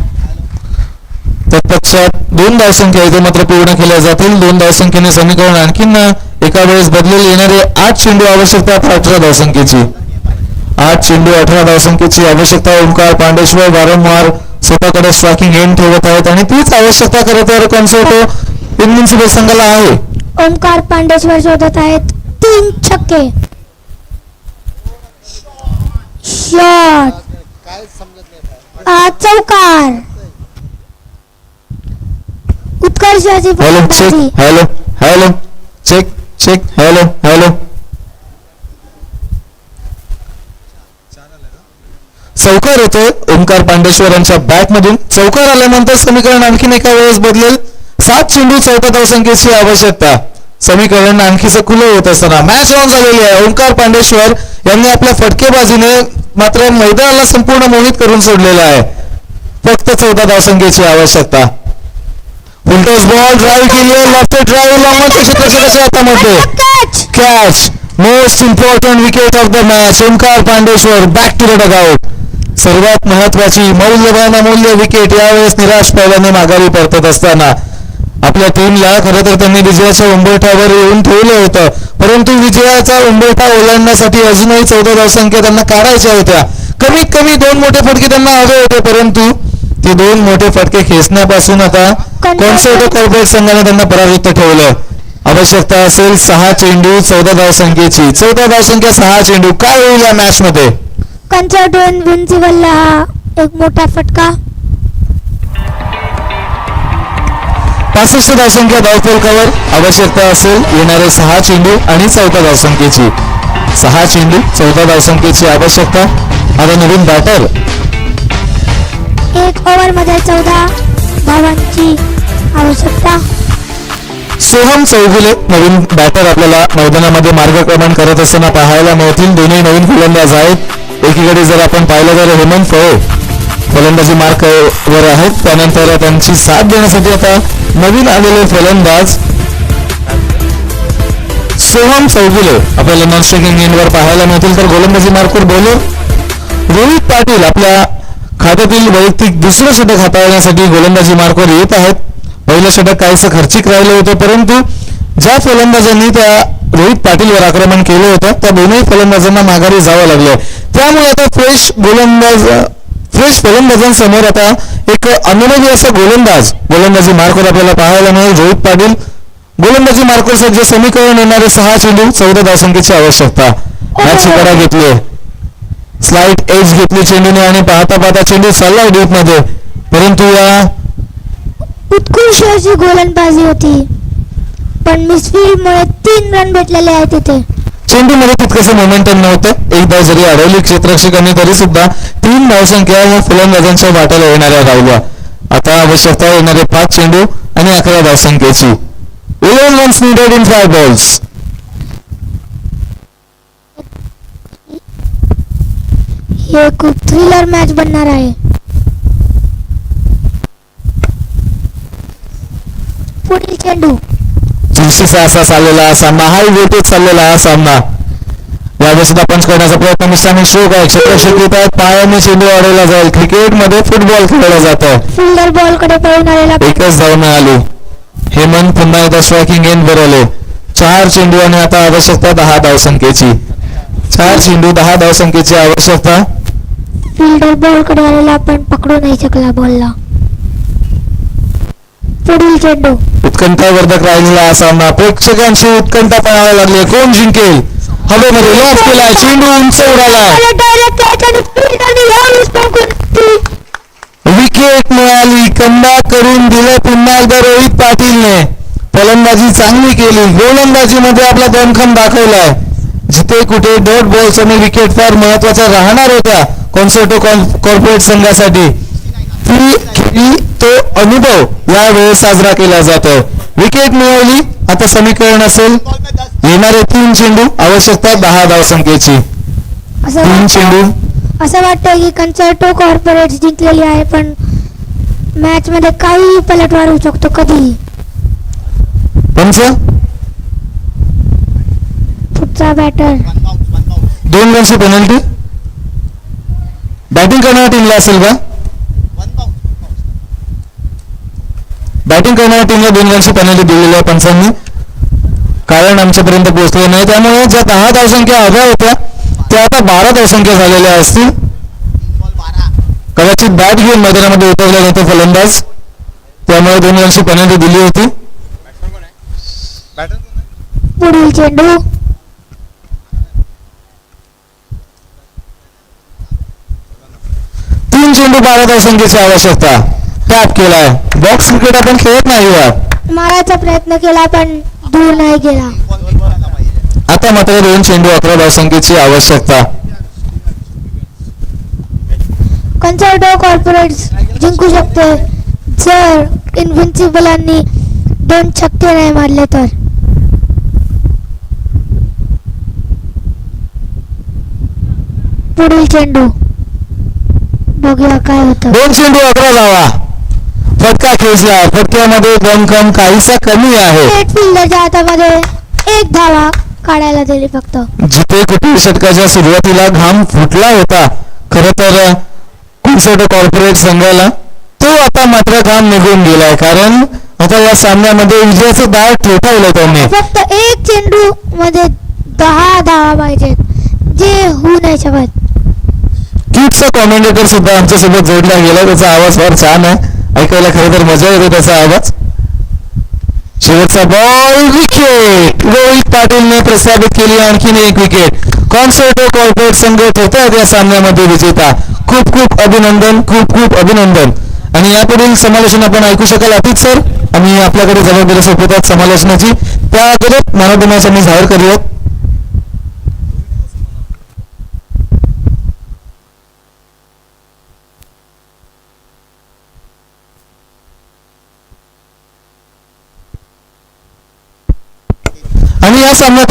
तत्पश्चात 2 धावसंख्या इथे मात्र पूर्ण केल्या जातील. 2 धावसंख्येने समीकरण आणखीन एका वेळेस बदलेल. येणारे 8 चेंडू आवश्यकता 18 धावसंख्येची. 8 चेंडू 18 धावसंख्येची आवश्यकता. ओंकार पांडेश्वर वारंवार स्वतःकडे स्ट्रायकिंग एंड ठेवत आहेत आणि तीच आवश्यकता खरं तर कॉन्सर्टो इन्व्हिन्सिबल संघाला आहे. ओमकार पांडेश्वर शोधत आहेत 3 छक्के. शॉट चौकार. उत्कर्षाची हॅलो चेक फलंदाजी. Hello hello check check hello hello. चौकार येतोय ओंकार पांडेश्वर यांच्या बॅट मधून. चौकार आल्यानंतर समीकरण आणखीन एका वेळेस बदलेल. 7 चेंडू 14 धावसंख्येची आवश्यकता. समीकरण आणखीच खुलं होत असताना मॅच ऑन झालेली आहे. ओंकार पांडेश्वर यांनी आपल्या फटकेबाजीने मात्र मैदानाला संपूर्ण मोहित करून सोडलेलं आहे. फक्त 14 धावसंख्येची आवश्यकता. फुलटॉस बॉल ड्राईव्ह केली आहे. लॉफ्टेड ड्राईव्ह लॉंग क्षेत्ररक्षकाच्या हातामध्ये. Catch. Most important wicket of the match. Omkar Pandeshwar back to the dugout. सर्वात महत्वाची मौल्यवान अमूल्य विकेट यावेळेस निराश पावलाने माघारी परतत असताना आपल्या टीमला खरं तर त्यांनी विजयाच्या उंबरठ्यावर येऊन ठेवलं होतं, परंतु विजयाचा उंबरठा ओलांडण्यासाठी अजूनही 14 धावसंख्या त्यांना काढायच्या होत्या. कमीत कमी 2 मोठे फटके त्यांना हवे होते, परंतु ते 2 मोठे फटके खेचण्यापासून आता कॉन्सर्टो कॉर्पोरेट संघाने त्यांना परावृत्त ठेवलं. आवश्यकता असेल 6 चेंडू 14 धावसंख्येची. 14 धावसंख्या 6 चेंडू. काय होईल या मॅच मध्ये? कॉन्सर्टो इन्व्हिन्सिबलला हा एक मोठा फटका. 65 धावसंख्या धावफलकावर. आवश्यकता असेल येणारे 6 चेंडू आणि 14 धावसंख्येची. 6 चेंडू 14 धावसंख्येची आवश्यकता. आता नवीन बॅटर 1 ओव्हरमध्ये 14 धावांची आवश्यकता. सोहम चौगुले नवीन बॅटर आपल्याला मैदानामध्ये मार्गक्रमण करत असताना पाहायला मिळतील. दोन्ही नवीन फलंदाज आहेत. एकीकडे जर आपण पाहिलं तर हेमंत फळे फलंदाजी मार्क वर आहेत. त्यानंतर त्यांची साथ देण्यासाठी आता नवीन आलेले फलंदाज सोहम चौगुले आपल्याला नॉन स्ट्रायकिंग एंडवर पाहायला मिळतील. तर गोलंदाजी मार्कवर बॉलर रोहित पाटील आपल्या खात्यातील वैयक्तिक दुसरं षटक हाताळण्यासाठी गोलंदाजी मार्कवर येत आहेत. पहिलं षटक काहीसं खर्चिक राहिलं होतं, परंतु ज्या फलंदाजांनी त्या रोहित पाटीलवर आक्रमण केलं होतं त्या दोन्ही फलंदाजांना माघारी जावं लागलं. त्यामुळे आता फ्रेश फलंदाजांसमोर आता एक अनुभवी असा गोलंदाजी मार्कवर आपल्याला पाहायला मिळेल. रोहित पाटील गोलंदाजी मार्कवर सज्ज. समीकरण येणारे 6 चेंडू 14 धावसंख्येची आवश्यकता. मॅच शिकारा घेतली. स्लाइड एज घेतली चेंडूने आणि पाहता पाहता चेंडू चालला डीप मध्ये, परंतु या उत्कृष्ट अशी गोलंदाजी होती, पण मिसफील्डमुळे 3 रन भेटलेले आहेत तिथे. चेंडूमध्ये तितकंसं मोमेंटम नव्हतं. एकदा जरी अडवली क्षेत्ररक्षकांनी तरी सुद्धा 3 धावसंख्या या फलंदाजांच्या वाट्याला येणाऱ्या राहिल्या. आता आवश्यकता येणारे 5 चेंडू आणि 11 धावसंख्येची. 11 runs needed in 5 balls. हे खूप थ्रिलर मॅच बनणार आहे. पुढील चेंडू. चुरशीचा असा चाललेला हा सामना, हाय वेटेज चाललेला हा सामना. यावेळी सुद्धा पंच करण्याचा प्रयत्न मिश्रांनी शोक आहे. क्षेत्ररक्षक आहेत. पायाने चेंडू अडवला जाईल. क्रिकेटमध्ये फुटबॉल खेळला जातं. फिल्डर बॉल कडे पळून आलेला. एकच धाव मिळाली. हेमंत पुन्हा एकदा स्ट्रायकिंग एंड वर आले. 4 चेंडू आणि आता आवश्यकता 10 धावसंख्येची. 4 चेंडू 10 धावसंख्येची आवश्यकता. फिल्डर बॉल कडे आलेला पण पकडू नाही शकला बॉलला. पुढील चेंडू. उत्कंठावर्धक राहिलेला हा सामना. प्रेक्षकांची उत्कंठा पाहायला लागली. कोण जिंकेल? हवेमध्ये लॉफ केलाय. चेंडू उंच उडाला. विकेट मिळाली. कमबॅक करून दिलं पुन्हा एकदा रोहित पाटीलने. फलंदाजी चांगली केली. गोलंदाजीमध्ये आपला दमखम दाखवलाय. जिथे कुठे डॉट बॉल्स आणि विकेट फार महत्वाच्या राहणार होत्या कॉन्सर्टो कॉर्पोरेट संघासाठी. तो अनुभव यावेळेस साजरा केला जातोय. विकेट मिळवली. आता समीकरण असेल येणारे 3 चेंडू आवश्यकता 10 धावसंख्येची. 3 चेंडू. असं वाटतं की कॉन्सर्टो कॉर्पोरेट जिंकलेली आहे, पण मॅच मध्ये काही पलटवार होऊ शकतो कधीही. पंच पुढचा बॅटर. 2 रनची पेनल्टी. बॅटिंग करणाऱ्या टीमला असेल का? बॅटिंग करणाऱ्या टीमला 2 रनची पेनल्टी दिलेली आहे पंचांनी. कारण आमच्यापर्यंत पोहोचले नाही. त्यामुळे ज्या 10 धावसंख्या हव्या होत्या त्या आता 12 धावसंख्या झालेल्या असतील. कदाचित बॅट घेऊन मैदानामध्ये उतरले नव्हते फलंदाज, त्यामुळे 2 रनची पेनल्टी दिली होती. पुढील चेंडू 3 चेंडू 12 धावसंख्येची आवश्यकता. टॅप केलाय. बॉक्स क्रिकेट आपण खेळत नाही यार. मारायचा प्रयत्न केला पण दूर नाही गेला. आता मात्र 2 चेंडू 11 धावसंख्येची आवश्यकता. कन्सर्टो कॉर्पोरेट्स जिंकू शकते जर इन्व्हिन्सिबलांनी 2 छक्के नाही मारले तर. पुढील चेंडू बघूया काय होतं. 2 चेंडू 11 धावा. फटका खेचला. फटक्यामध्ये दमखम काहीसा कमी आहे. लेट फिल्डरच्या हातामध्ये 1 धावा काढायला दिली फक्त. जिथे कुठे षटकाच्या सुरुवातीला घाम फुटला होता खरं तर कॉन्सर्टो कॉर्पोरेट संघाला, तो आता मात्र घाम निघून गेलाय, कारण आता या सामन्यामध्ये विजयाचं दार ठोठावलं त्यांनी. फक्त 1 चेंडू मध्ये 10 धावा पाहिजेत, जे होऊ नाही शकत. किटचा कॉमेंटेटर सुद्धा आमच्यासोबत जोडला गेला. त्याचा आवाज फार छान आहे, ऐकायला खरं तर मजा येते त्याचा आवाज. शेवटचा बॉल, विकेट. रोहित पाटीलने प्रस्थापित केली आणखीन 1 विकेट. कॉन्सर्टो कॉर्पोरेट संघ होता या सामन्यामध्ये विजेता. खूप खूप अभिनंदन, खूप खूप अभिनंदन. आणि यापुढील समालोचन आपण ऐकू शकाल अतिक सर, आणि आपल्याकडे जबाबदारी सोपवतात समालोचनाची. त्या अगोदर मानव दिनाचा मी जाहीर करूया. आणि या सामन्यात